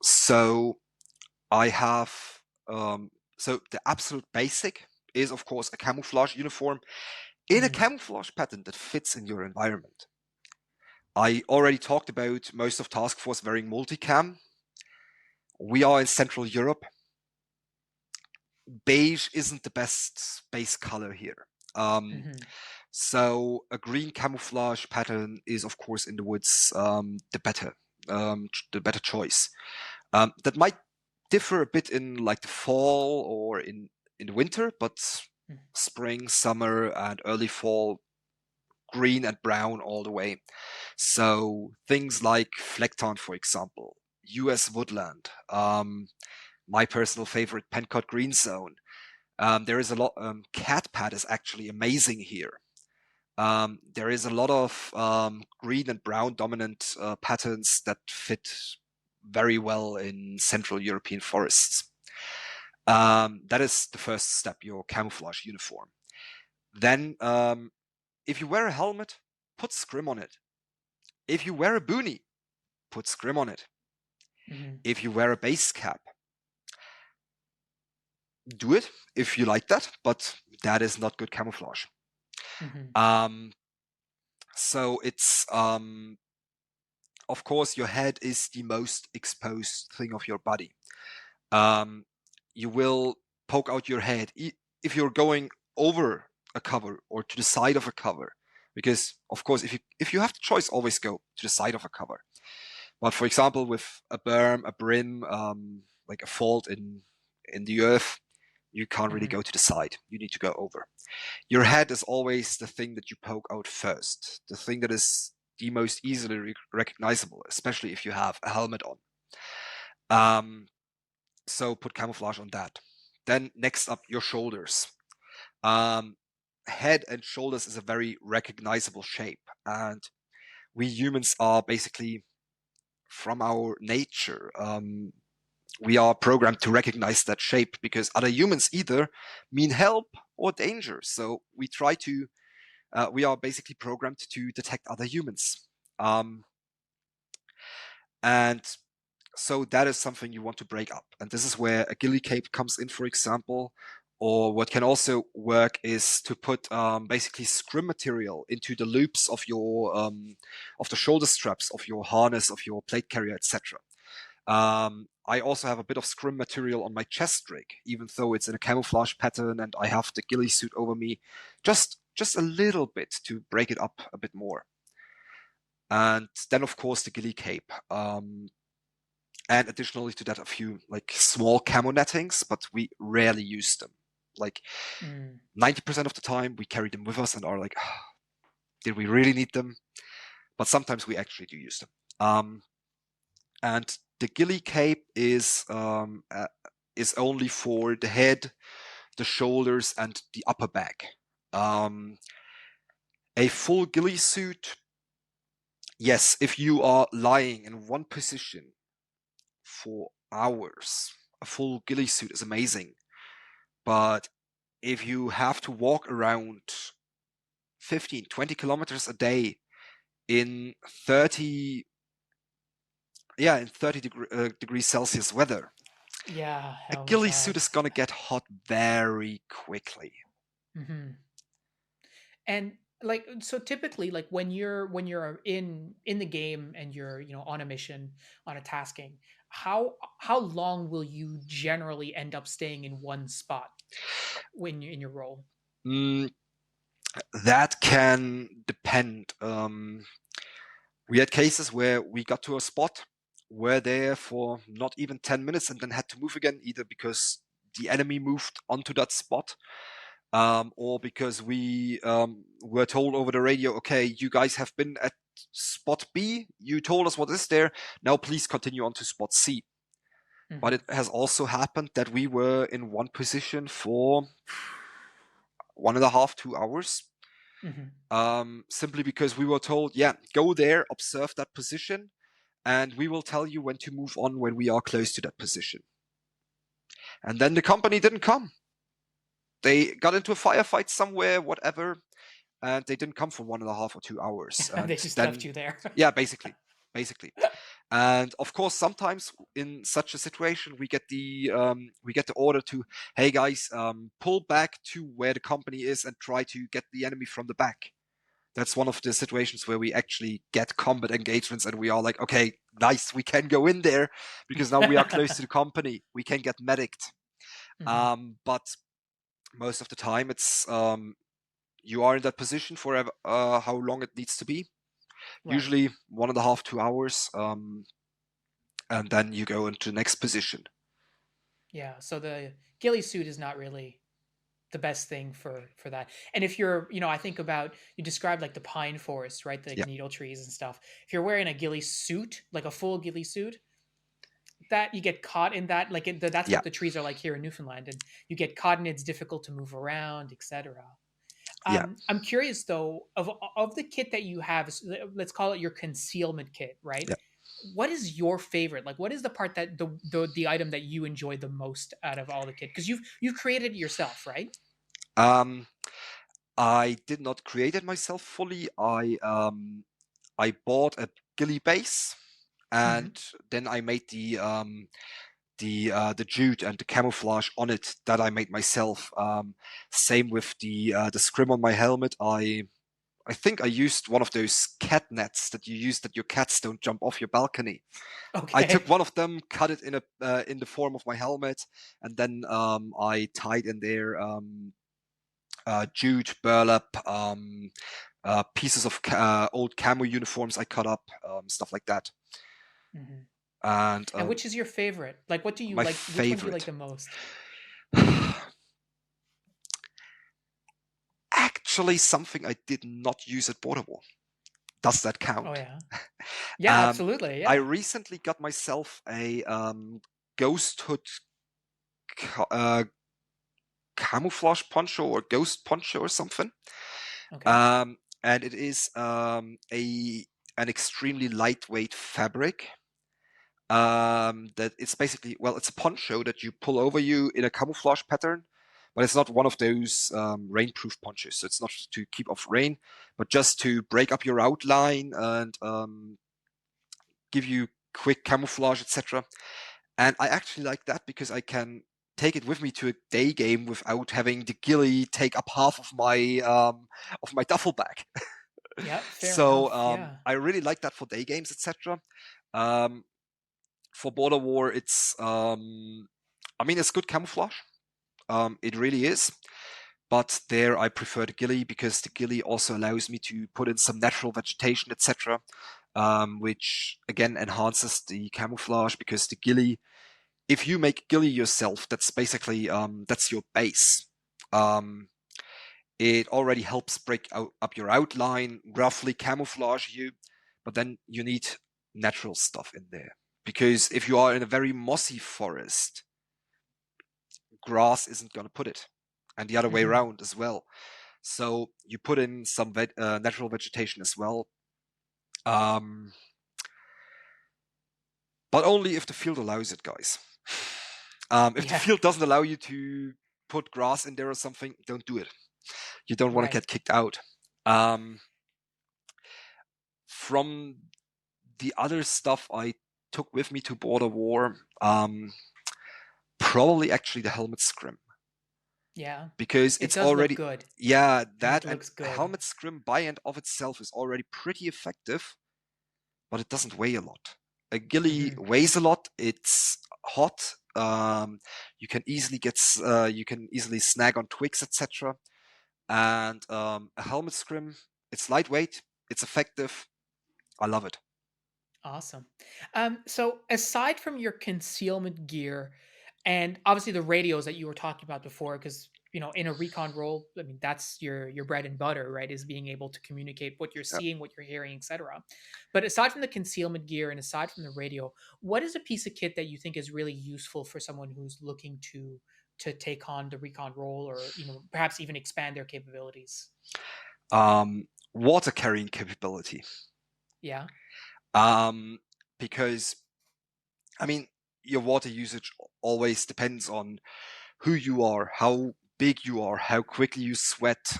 So I have so the absolute basic is, of course, a camouflage uniform in a camouflage pattern that fits in your environment. I already talked about most of Task Force wearing multicam. We are in Central Europe. Beige isn't the best base color here. So a green camouflage pattern is, of course, in the woods the better choice. That might differ a bit in like the fall or in the winter, but spring, summer, and early fall, green and brown all the way. So things like Flecktown, for example, US Woodland, my personal favorite, Pencott Green Zone. There is a lot. Cat Pad is actually amazing here. There is a lot of green and brown dominant patterns that fit very well in Central European forests. That is the first step, your camouflage uniform. Then, if you wear a helmet, put scrim on it. If you wear a boonie, put scrim on it. If you wear a base cap, do it if you like that, but that is not good camouflage. Hmm. Um, so it's of course your head is the most exposed thing of your body. Um, you will poke out your head if you're going over a cover or to the side of a cover, because of course if you have the choice, always go to the side of a cover. But for example, with a berm, a brim, like a fault in the earth, you can't really Hmm. go to the side. You need to go over. Your head is always the thing that you poke out first, the thing that is the most easily recognizable, especially if you have a helmet on. Um, so put camouflage on that. Then next up, your shoulders. Um, Head and shoulders is a very recognizable shape, and we humans are basically from our nature. We are programmed to recognize that shape because other humans either mean help or danger. So we try to. We are basically programmed to detect other humans. And so that is something you want to break up. And this is where a ghillie cape comes in, for example. Or what can also work is to put basically scrim material into the loops of your of the shoulder straps of your harness, of your plate carrier, etc. I also have a bit of scrim material on my chest rig, even though it's in a camouflage pattern and I have the ghillie suit over me, just a little bit to break it up a bit more. And then, of course, the ghillie cape. And additionally to that, a few like small camo nettings, but we rarely use them. Like Mm. 90% of the time, we carry them with us and are like, "Ah, did we really need them?" But sometimes we actually do use them. And the ghillie cape is only for the head, the shoulders, and the upper back. Um, a full ghillie suit, yes, if you are lying in one position for hours, a full ghillie suit is amazing. But if you have to walk around 15, 20 kilometers a day in 30, yeah, in 30 degrees Celsius weather, Yeah, a hell ghillie suit massage. is gonna get hot very quickly. Hmm. And like so typically like when you're in the game and you're on a mission, on a tasking, how long will you generally end up staying in one spot when you're in your role? Mm, that can depend. We had cases where we got to a spot, were there for not even 10 minutes and then had to move again, either because the enemy moved onto that spot, or because we were told over the radio, okay, you guys have been at spot B, you told us what is there, now please continue on to spot C. But Hmm. it has also happened that we were in one position for 1.5, 2 hours, Hmm. simply because we were told, yeah, go there, observe that position, and we will tell you when to move on when we are close to that position. And then the company didn't come. They got into a firefight somewhere, whatever, and they didn't come for 1.5 or 2 hours. They And just left then, you there. yeah, basically. And of course, sometimes in such a situation, we get the order to, hey guys, pull back to where the company is and try to get the enemy from the back. That's one of the situations where we actually get combat engagements and we are like, okay, nice, we can go in there because now we are close to the company. We can get medicked. Hmm. But most of the time, it's you are in that position for how long it needs to be. Right. Usually 1.5, 2 hours, and then you go into the next position. Yeah, so the ghillie suit is not really the best thing for that. And if you're, I think about, you described like the pine forest, right? Like Yeah, needle trees and stuff. If you're wearing a ghillie suit, like a full ghillie suit, that you get caught in that, like that's yeah, what the trees are like here in Newfoundland, and you get caught and it's difficult to move around, etc. yeah, I'm curious though, of the kit that you have, let's call it your concealment kit, right? yeah. What is your favorite? Like, what is the part that the item that you enjoy the most out of all the kit? Because you've created it yourself, right? Um, I did not create it myself fully. I bought a ghillie base, and Hmm. then I made the jute and the camouflage on it that I made myself. Same with the scrim on my helmet. I think I used one of those cat nets that you use that your cats don't jump off your balcony. I took Okay. one of them, cut it in the form of my helmet, and then I tied in there jute, burlap, pieces of old camo uniforms I cut up, stuff like that. Hmm. And And which is your favorite? Like, what do you my like? Which one do you like favorite, the most? actually, something I did not use at Border War. Does that Oh count? yeah. Yeah, Um, absolutely. I Yeah. recently got myself a ghost hood camouflage poncho or ghost poncho or something. Okay. Um, and it is a an extremely lightweight fabric. That it's basically, well, it's a poncho that you pull over you in a camouflage pattern, but it's not one of those rainproof ponchos. So it's not to keep off rain, but just to break up your outline and give you quick camouflage, etc. And I actually like that because I can take it with me to a day game without having the ghillie take up half of my duffel bag. Yeah, fair So enough. Yeah. I really like that for day games, etc. Um, for Border War, it's I mean it's good camouflage. It really is. But there I prefer the ghillie because the ghillie also allows me to put in some natural vegetation, etc., which again enhances the camouflage because the ghillie, if you make ghillie yourself, that's basically that's your base. Um, it already helps break up your outline, roughly camouflage you, but then you need natural stuff in there. Because if you are in a very mossy forest, grass isn't going to put it, and the other way Hmm. around as well. So you put in some natural vegetation as well, um, but only if the field allows it, guys. If the Yeah. field doesn't allow you to put grass in there or something, don't do it. You don't want to Right. get kicked out. Um, from the other stuff I took with me to Border War, probably actually the helmet scrim Yeah. because It it's does look already, good. yeah, that It and looks a good. helmet scrim by and of itself is already pretty effective, but it doesn't weigh a lot. A ghillie Hmm. weighs a lot. It's hot. You can easily snag on twigs, etc. And a helmet scrim, it's lightweight, it's effective. I love it. Awesome. So aside from your concealment gear and obviously the radios that you were talking about before, because in a recon role, I mean that's your bread and butter, right? Is being able to communicate what you're Yeah. seeing, what you're hearing, etc. But aside from the concealment gear and aside from the radio, what is a piece of kit that you think is really useful for someone who's looking to take on the recon role, or perhaps even expand their capabilities? Water carrying capability. Yeah. Um, because I mean, your water usage always depends on who you are, how big you are, how quickly you sweat,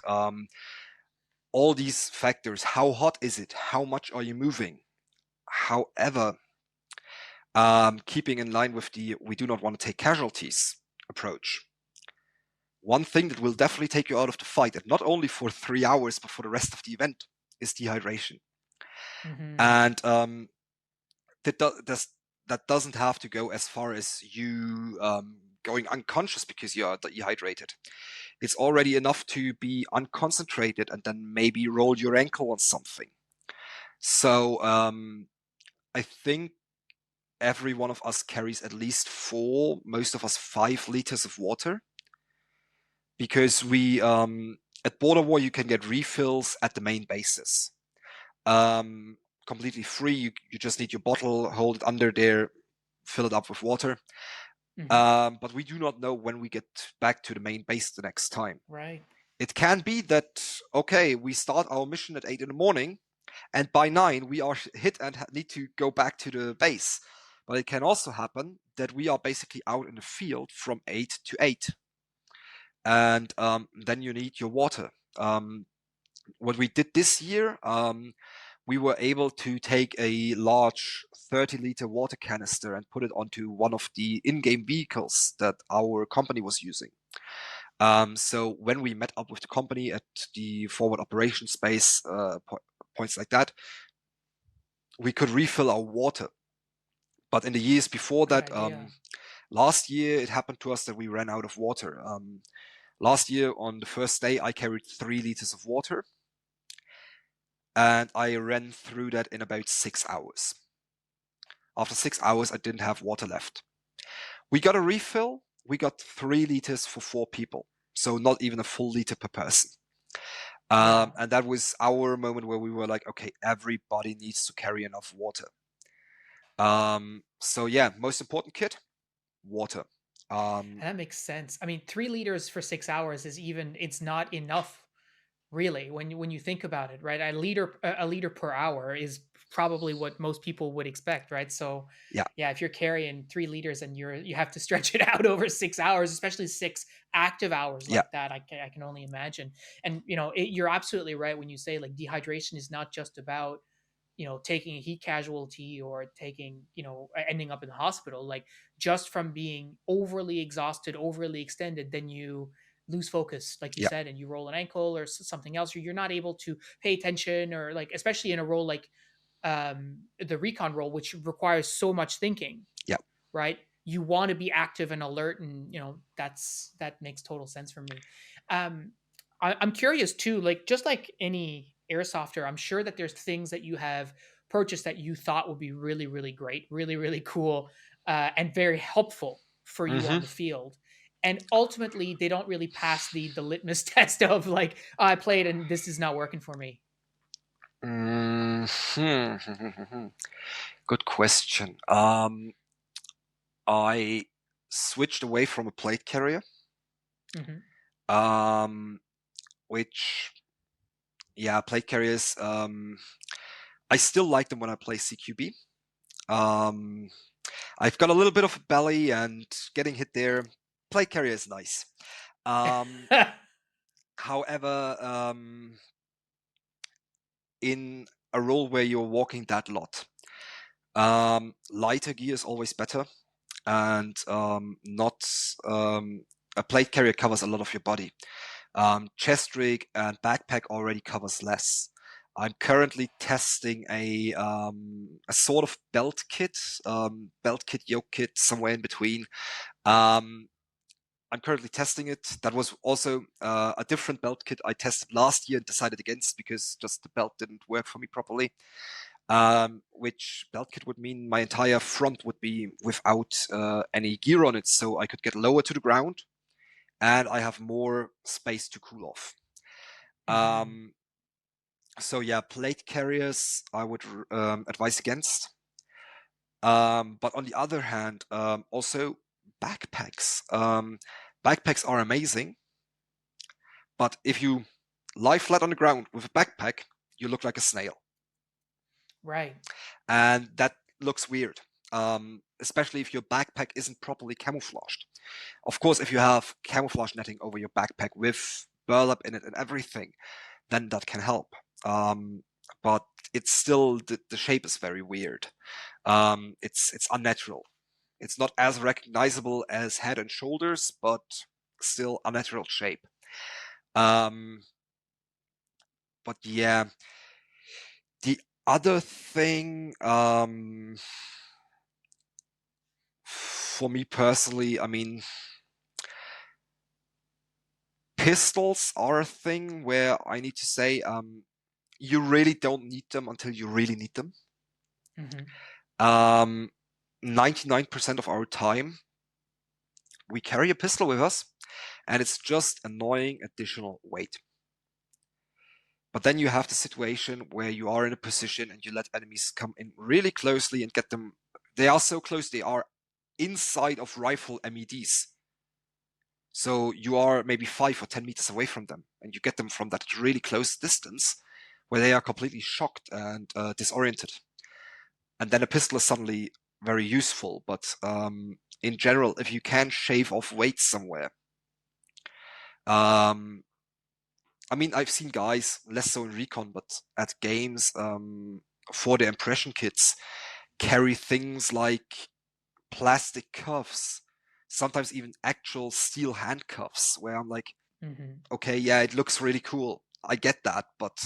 all these factors. How hot is it? How much are you moving? However, keeping in line with the we do not want to take casualties approach, one thing that will definitely take you out of the fight, and not only for 3 hours, but for the rest of the event, is dehydration. Hmm. And that, that doesn't have to go as far as you going unconscious because you are dehydrated. It's already enough to be unconcentrated and then maybe roll your ankle on something. So I think every one of us carries at least 4, most of us 5 liters of water, because we at Border War you can get refills at the main bases, um, completely free. You just need your bottle, hold it under there, fill it up with water. Hmm. But we do not know when we get back to the main base the next time. Right. It can be that, okay, we start our mission at 8 in the morning, and by 9 we are hit and need to go back to the base. But it can also happen that we are basically out in the field from 8 to 8. And then you need your water. What we did this year, we were able to take a large 30-liter water canister and put it onto one of the in-game vehicles that our company was using. So when we met up with the company at the forward operation space, points like that, we could refill our water. But in the years before Great that, idea. last year it happened to us that we ran out of water. Last year on the first day, I carried 3 liters of water, and I ran through that in about 6 hours. After 6 hours, I didn't have water left. We got a refill. We got 3 liters for 4 people, so not even a full liter per person. Yeah. And that was our moment where we were like, okay, everybody needs to carry enough water. So yeah, most important kit, water. And that makes sense. I mean, 3 liters for 6 hours is even, it's not enough really when you think about it, right? A liter per hour is probably what most people would expect, right? So Yeah, yeah, if you're carrying 3 liters and you have to stretch it out over 6 hours, especially 6 active hours yeah, like that, I can only imagine. And you're absolutely right when you say like dehydration is not just about taking a heat casualty or taking ending up in the hospital. Like just from being overly exhausted, overly extended, then you lose focus, like you yeah, said, and you roll an ankle or something else, or you're not able to pay attention, or like especially in a role like the recon role, which requires so much thinking, yeah. right? You want to be active and alert, and that makes total sense for me. I'm curious too, like just like any airsofter, I'm sure that there's things that you have purchased that you thought would be really, really great, really, really cool, and very helpful for you Mm-hmm. on the field. And ultimately, they don't really pass the litmus test of like, oh, I played and this is not working for me. Mm-hmm. Good question. I switched away from a plate carrier, Hmm. um, which, yeah, plate carriers, I still like them when I play CQB. Um, I've got a little bit of a belly and getting hit there. Plate carrier is nice. Um, however, in a role where you're walking that lot, lighter gear is always better, and not a plate carrier covers a lot of your body. Chest rig and backpack already covers less. I'm currently testing a sort of belt kit, yoke kit, somewhere in between. Um, I'm currently testing it. That was also a different belt kit I tested last year and decided against because just the belt didn't work for me properly. Which belt kit would mean my entire front would be without any gear on it, so I could get lower to the ground and I have more space to cool off. Hmm. Um, so yeah, plate carriers I would advise against. But on the other hand, also backpacks. Backpacks are amazing, but if you lie flat on the ground with a backpack, you look like a snail, Right. and that looks weird. Especially if your backpack isn't properly camouflaged. Of course, if you have camouflage netting over your backpack with burlap in it and everything, then that can help. But it's still the shape is very weird. It's unnatural. It's not as recognizable as head and shoulders, but still unnatural shape. Um, but yeah, the other thing, for me personally, I mean, pistols are a thing where I need to say, you really don't need them until you really need them. Hmm. Um, 99% of our time, we carry a pistol with us, and it's just annoying additional weight. But then you have the situation where you are in a position and you let enemies come in really closely and get them. They are so close, they are inside of rifle MEDs. So you are maybe 5 or 10 meters away from them, and you get them from that really close distance where they are completely shocked and disoriented. And then a pistol is suddenly very useful. But in general, if you can shave off weight somewhere, um, I mean, I've seen guys, less so in recon, but at games, for the impression kits, carry things like plastic cuffs, sometimes even actual steel handcuffs, where I'm like, Hmm. okay, yeah, it looks really cool. I get that, but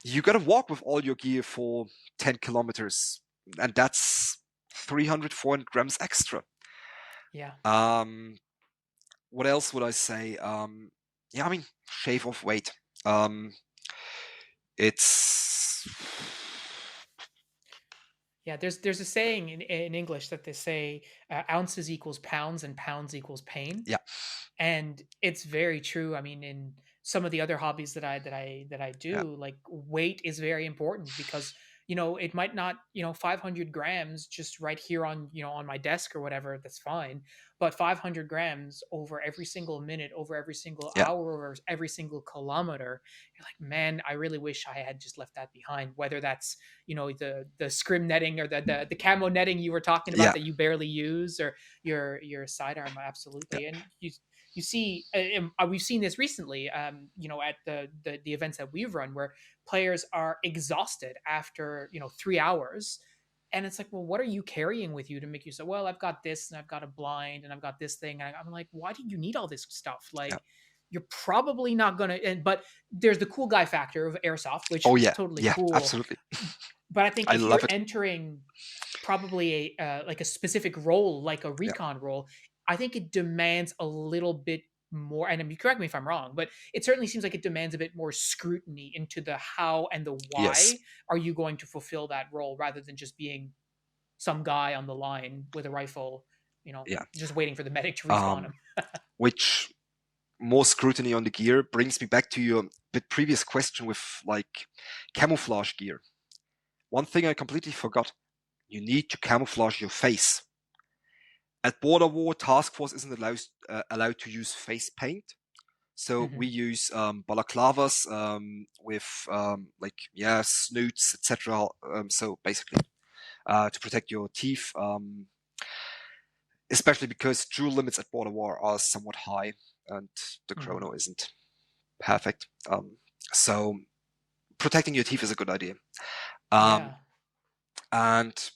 you gotta walk with all your gear for 10 kilometers, and that's 300, 400 grams extra. Yeah. Um, what else would I say? Yeah, I mean, shave off weight. Um, it's Yeah, there's a saying in English that they say ounces equals pounds and pounds equals pain. yeah, And it's very true. I mean, in some of the other hobbies that I yeah, do, like weight is very important because it might not 500 grams just right here on on my desk or whatever. That's fine, but 500 grams over every single minute, over every single yeah, hour, or every single kilometer. You're like, man, I really wish I had just left that behind. Whether that's the scrim netting or the camo netting you were talking about yeah, that you barely use, or your sidearm, yeah, absolutely. And you see, we've seen this recently, at the events that we've run, where players are exhausted after 3 hours, and it's like, well, what are you carrying with you to make you say, well, I've got this and I've got a blind and I've got this thing, and I'm like, why do you need all this stuff? yeah. Like, you're probably not gonna. But there's the cool guy factor of airsoft, Oh which yeah, totally yeah, cool. absolutely. But I think I if you're love it. entering probably a like a specific role, like a Yeah, recon role, I think it demands a little bit more. And I mean, correct me if I'm wrong, but it certainly seems like it demands a bit more scrutiny into the how and the yes, why are you going to fulfill that role, rather than just being some guy on the line with a rifle, yeah. just waiting for the medic to respawn Um, him. which more scrutiny on the gear brings me back to your bit previous question with like camouflage gear. One thing I completely forgot: you need to camouflage your face. At Border War, Task Force isn't allowed to use face paint. So we Hmm. use balaclavas with like yeah snoots etc. So basically to protect your teeth, especially because jewel limits at Border War are somewhat high and the Hmm. chrono isn't perfect. So protecting your teeth is a good idea. Um, Yeah. and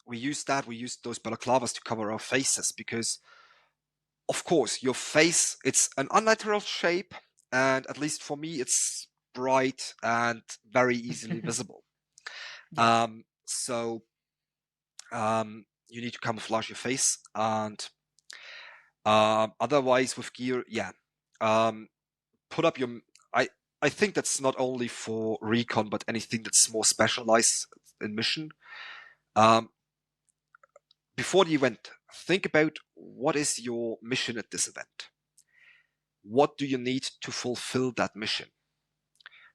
we use that. We use those balaclavas to cover our faces because of course, your face, it's an unnatural shape, and at least for me, it's bright and very easily visible. Yeah. So you need to camouflage your face, and otherwise with gear, yeah, um, put up your. I I think that's not only for recon, but anything that's more specialized in mission. Um, before the event, think about what is your mission at this event. What do you need to fulfill that mission?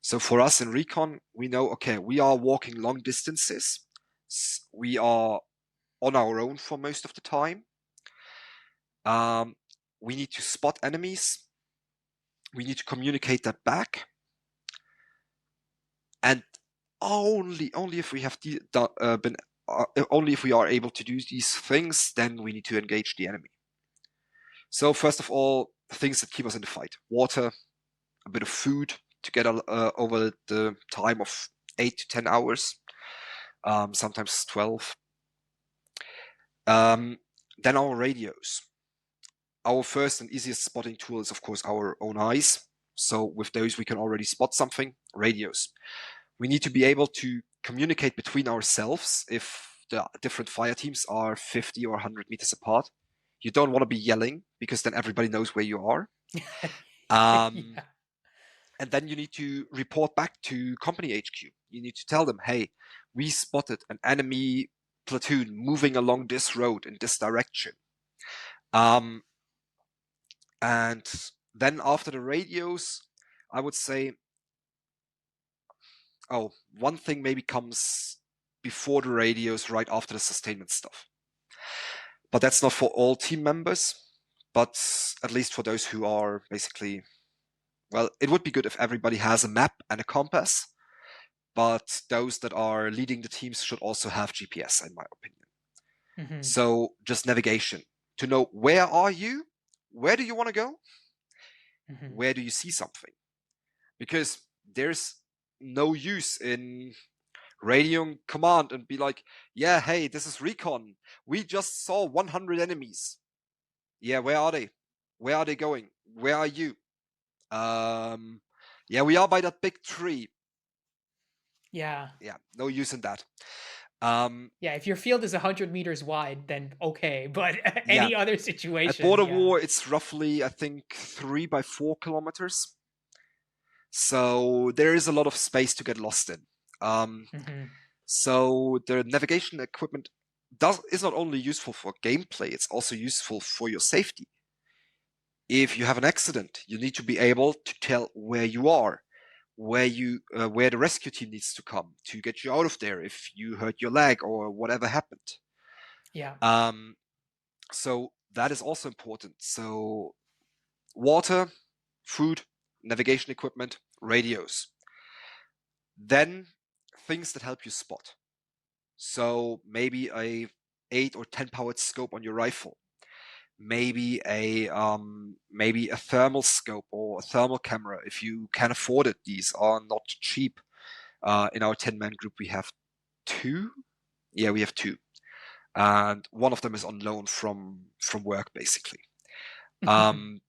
So for us in recon, we know, okay, we are walking long distances. We are on our own for most of the time. Um, we need to spot enemies. We need to communicate that back. And only if we have been, only if we are able to do these things, then we need to engage the enemy. So first of all, things that keep us in the fight: water, a bit of food to get over the time of 8 to 10 hours, sometimes 12. Um, then our radios. Our first and easiest spotting tool is, of course, our own eyes. So with those, we can already spot something. Radios. We need to be able to communicate between ourselves if the different fire teams are 50 or 100 meters apart. You don't want to be yelling because then everybody knows where you are. Um, Yeah. and then you need to report back to company HQ. You need to tell them, hey, we spotted an enemy platoon moving along this road in this direction. Um, and then after the radios, I would say, oh, one thing maybe comes before the radios, right after the sustainment stuff. But that's not for all team members, but at least for those who are basically, well, it would be good if everybody has a map and a compass, but those that are leading the teams should also have GPS, in my opinion. Hmm. So just navigation to know where are you, where do you want to go, Hmm. where do you see something? Because there's no use in radioing command and be like, yeah, hey, this is Recon. We just saw 100 enemies. Yeah, where are they? Where are they going? Where are you? Um, yeah, we are by that big tree. Yeah. Yeah, no use in that. Um, Yeah, if your field is 100 meters wide, then okay. But yeah, any other at situation, border yeah. war, it's roughly, I think, 3 by 4 kilometers. So there is a lot of space to get lost in. Um, Hmm. so the navigation equipment is not only useful for gameplay, it's also useful for your safety. If you have an accident, you need to be able to tell where you are, where the rescue team needs to come to get you out of there if you hurt your leg or whatever happened. Yeah. Um, so that is also important. So water, food, navigation equipment, radios. Then things that help you spot. So maybe a 8 or 10 powered scope on your rifle, maybe a thermal scope or a thermal camera if you can afford it. These are not cheap. In our 10-man group, we have two. Yeah, we have two, and one of them is on loan from work, basically. Um,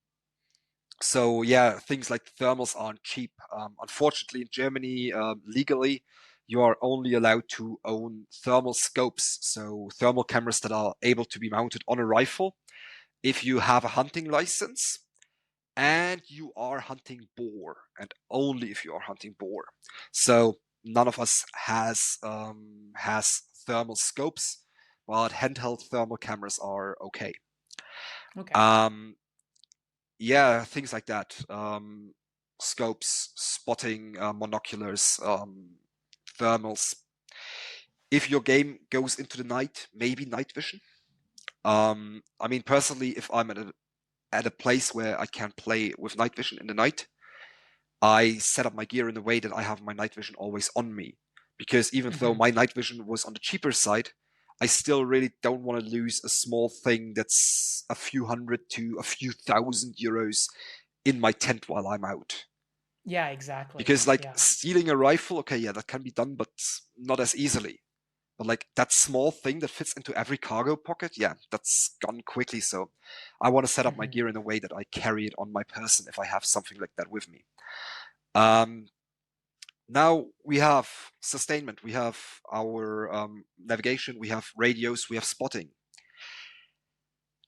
so yeah, things like thermals aren't cheap. Unfortunately, in Germany, legally, you are only allowed to own thermal scopes, so thermal cameras that are able to be mounted on a rifle, if you have a hunting license and you are hunting boar, and only if you are hunting boar. So none of us has thermal scopes, but handheld thermal cameras are okay. Okay. Um, yeah, things like that. Scopes, spotting, monoculars, thermals. If your game goes into the night, maybe night vision. I mean, personally, if I'm at a place where I can play with night vision in the night, I set up my gear in a way that I have my night vision always on me. Because even though Hmm. my night vision was on the cheaper side, I still really don't want to lose a small thing that's a few hundred to a few thousand euros in my tent while I'm out. Yeah, exactly. Because like Yeah. stealing a rifle, okay, yeah, that can be done, but not as easily. But like that small thing that fits into every cargo pocket, yeah, that's gone quickly. So I want to set up my Hmm. gear in a way that I carry it on my person if I have something like that with me. Um, Now we have sustainment, we have our navigation, we have radios, we have spotting.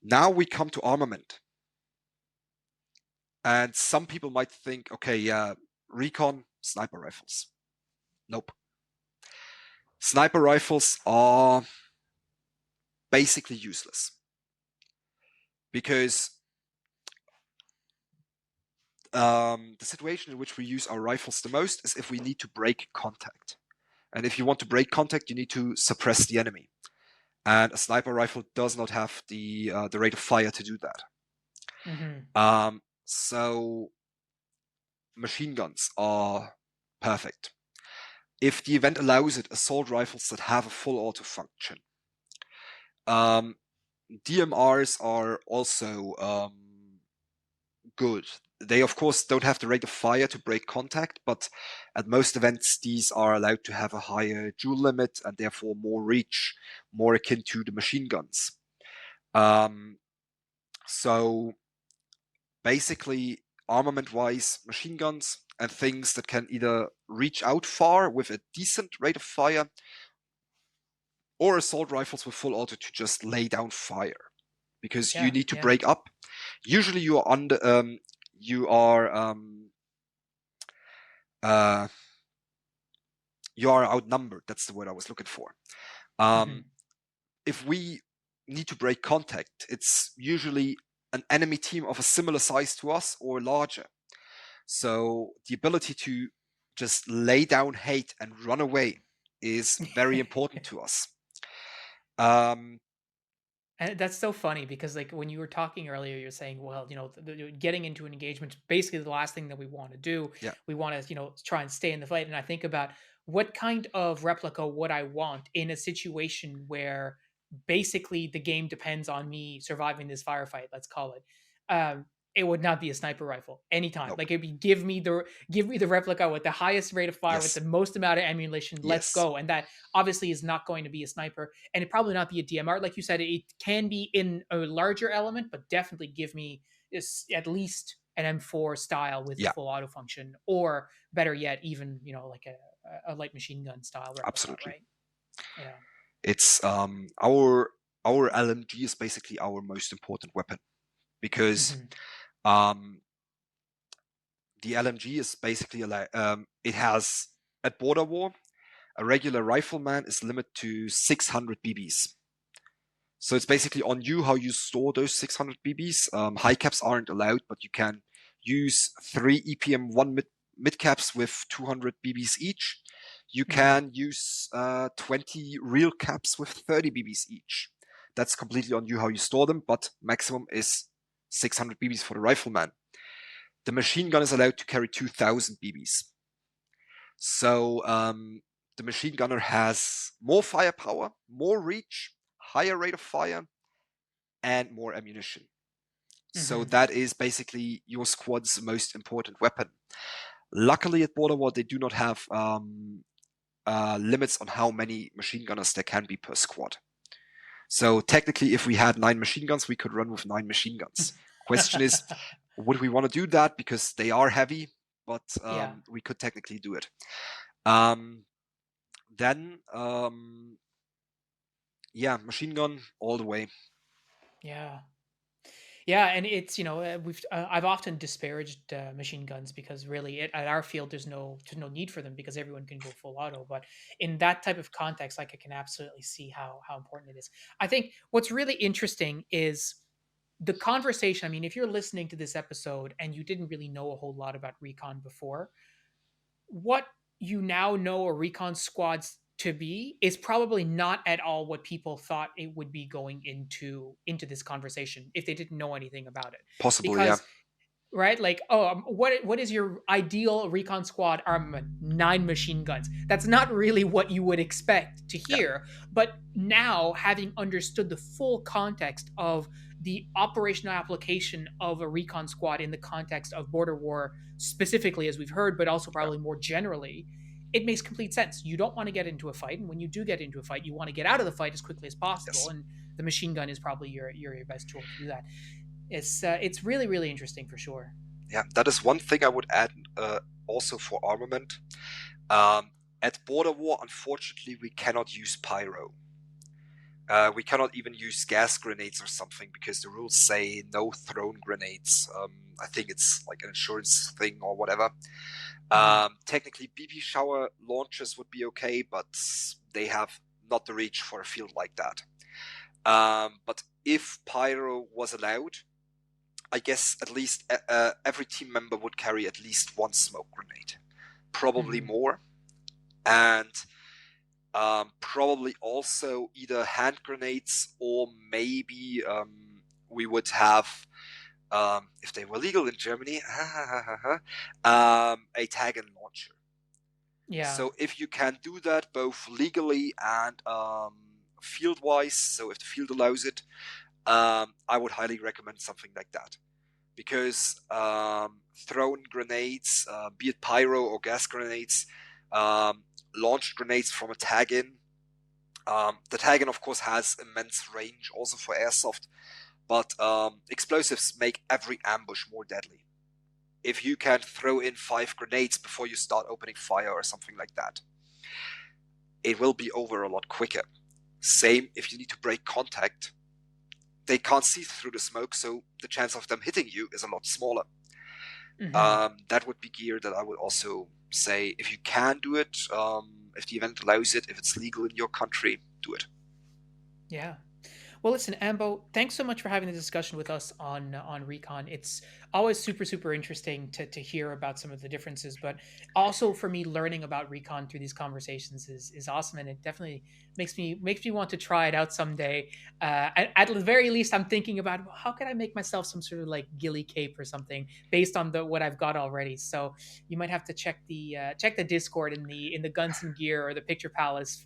Now we come to armament. And some people might think, okay, yeah, recon, sniper rifles. Nope. Sniper rifles are basically useless because the situation in which we use our rifles the most is if we need to break contact. And if you want to break contact, you need to suppress the enemy. And a sniper rifle does not have the rate of fire to do that. Hmm. So machine guns are perfect. If the event allows it, assault rifles that have a full auto function. Um, DMRs are also good. They, of course, don't have the rate of fire to break contact, but at most events, these are allowed to have a higher joule limit and therefore more reach, more akin to the machine guns. Um, so basically, armament wise, machine guns and things that can either reach out far with a decent rate of fire or assault rifles with full auto to just lay down fire because you Yeah. need to Yeah. break up. Usually, you are under you are uh, you are outnumbered. That's the word I was looking for. Um, Hmm. if we need to break contact, it's usually an enemy team of a similar size to us or larger. So the ability to just lay down hate and run away is very important to us. Um, And that's so funny because, like, when you were talking earlier, you're saying, well, getting into an engagement is basically the last thing that we want to do. yeah, We want to, try and stay in the fight. And I think about what kind of replica would I want in a situation where basically the game depends on me surviving this firefight, let's call it. it would not be a sniper rifle anytime. Nope. Like it'd be give me the replica with the highest rate of fire with Yes. the most amount of ammunition. Let's Yes. go. And that obviously is not going to be a sniper, and it probably not be a DMR. Like you said, it can be in a larger element, but definitely give me is at least an M4 style with the Yeah. full auto function, or better yet, even like a light machine gun style replica, Absolutely. right? Yeah. It's our LMG is basically our most important weapon because Hmm. um, the LMG is basically it has at border war a regular rifleman is limited to 600 BBs. So it's basically on you how you store those 600 BBs. High caps aren't allowed, but you can use 3 EPM 1 mid caps with 200 BBs each. You Hmm. can use 20 real caps with 30 BBs each. That's completely on you how you store them, but maximum is 600 BBs for the rifleman. The machine gun is allowed to carry 2000 BBs. So the machine gunner has more firepower, more reach, higher rate of fire, and more ammunition. So Hmm. that is basically your squad's most important weapon. Luckily, at Border War, they do not have limits on how many machine gunners there can be per squad. So technically, if we had 9 machine guns, we could run with 9 machine guns. Question is, would we want to do that? Because they are heavy, but Yeah. we could technically do it. Um, then, yeah, machine gun all the way. Yeah. Yeah, and it's I've often disparaged machine guns because really at our field there's no need for them because everyone can go full auto. But in that type of context, like I can absolutely see how important it is. I think what's really interesting is the conversation. I mean, if you're listening to this episode and you didn't really know a whole lot about recon before, what you now know a recon squads to be is probably not at all what people thought it would be going into this conversation if they didn't know anything about it, Possibly, yeah. because right, like, oh, what is your ideal recon squad armament? 9 machine guns. That's not really what you would expect to Yeah. hear. But now, having understood the full context of the operational application of a recon squad in the context of border war specifically, as we've heard, but also Yeah. probably more generally, it makes complete sense. You don't want to get into a fight, and when you do get into a fight, you want to get out of the fight as quickly as possible, Yes. and the machine gun is probably your best tool to do that. It's really really interesting for sure. Yeah. That is one thing I would add also for armament. Um, at Border War, unfortunately, we cannot use pyro. We cannot even use gas grenades or something because the rules say no thrown grenades. I think it's like an insurance thing or whatever. Mhm. Technically, BB shower launchers would be okay, but they have not the reach for a field like that. But if pyro was allowed, I guess at least every team member would carry at least one smoke grenade, probably Mhm. more, and probably also either hand grenades or maybe we would have, if they were legal in Germany, a tag and launcher. Yeah. So if you can do that both legally and field wise, so if the field allows it, I would highly recommend something like that. Because thrown grenades, be it pyro or gas grenades, launched grenades from a tag-in. The tag-in, of course, has immense range also for airsoft, but explosives make every ambush more deadly. If you can throw in 5 grenades before you start opening fire or something like that, it will be over a lot quicker. Same if you need to break contact. They can't see through the smoke, so the chance of them hitting you is a lot smaller. Mhm. That would be gear that I would also say if you can do it, if the event allows it, if it's legal in your country, do it. Yeah. Well, listen, Ambo, thanks so much for having the discussion with us on Recon. It's always super super interesting to hear about some of the differences, but also for me learning about Recon through these conversations is awesome, and it definitely makes me want to try it out someday. At the very least, I'm thinking about, well, how can I make myself some sort of like ghillie cape or something based on the what I've got already. So you might have to check the Discord in the Guns and Gear or the Picture Palace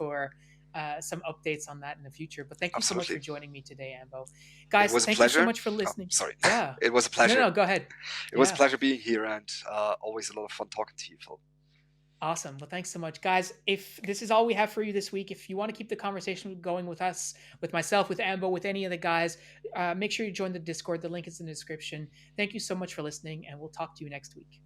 some updates on that in the future. But thank you so much for Absolutely. joining me today, Ambo. It Guys, was a thank you so pleasure. much for Oh, listening. sorry. Yeah. It was a No, pleasure. no, go ahead. It was a Yeah. pleasure being here, and always a lot of fun talking to you, Phil. Awesome. Well, thanks so much, guys. If this is all we have for you this week, if you want to keep the conversation going with us, with myself, with Ambo, with any of the guys, make sure you join the Discord. The link is in the description. Thank you so much for listening, and we'll talk to you next week.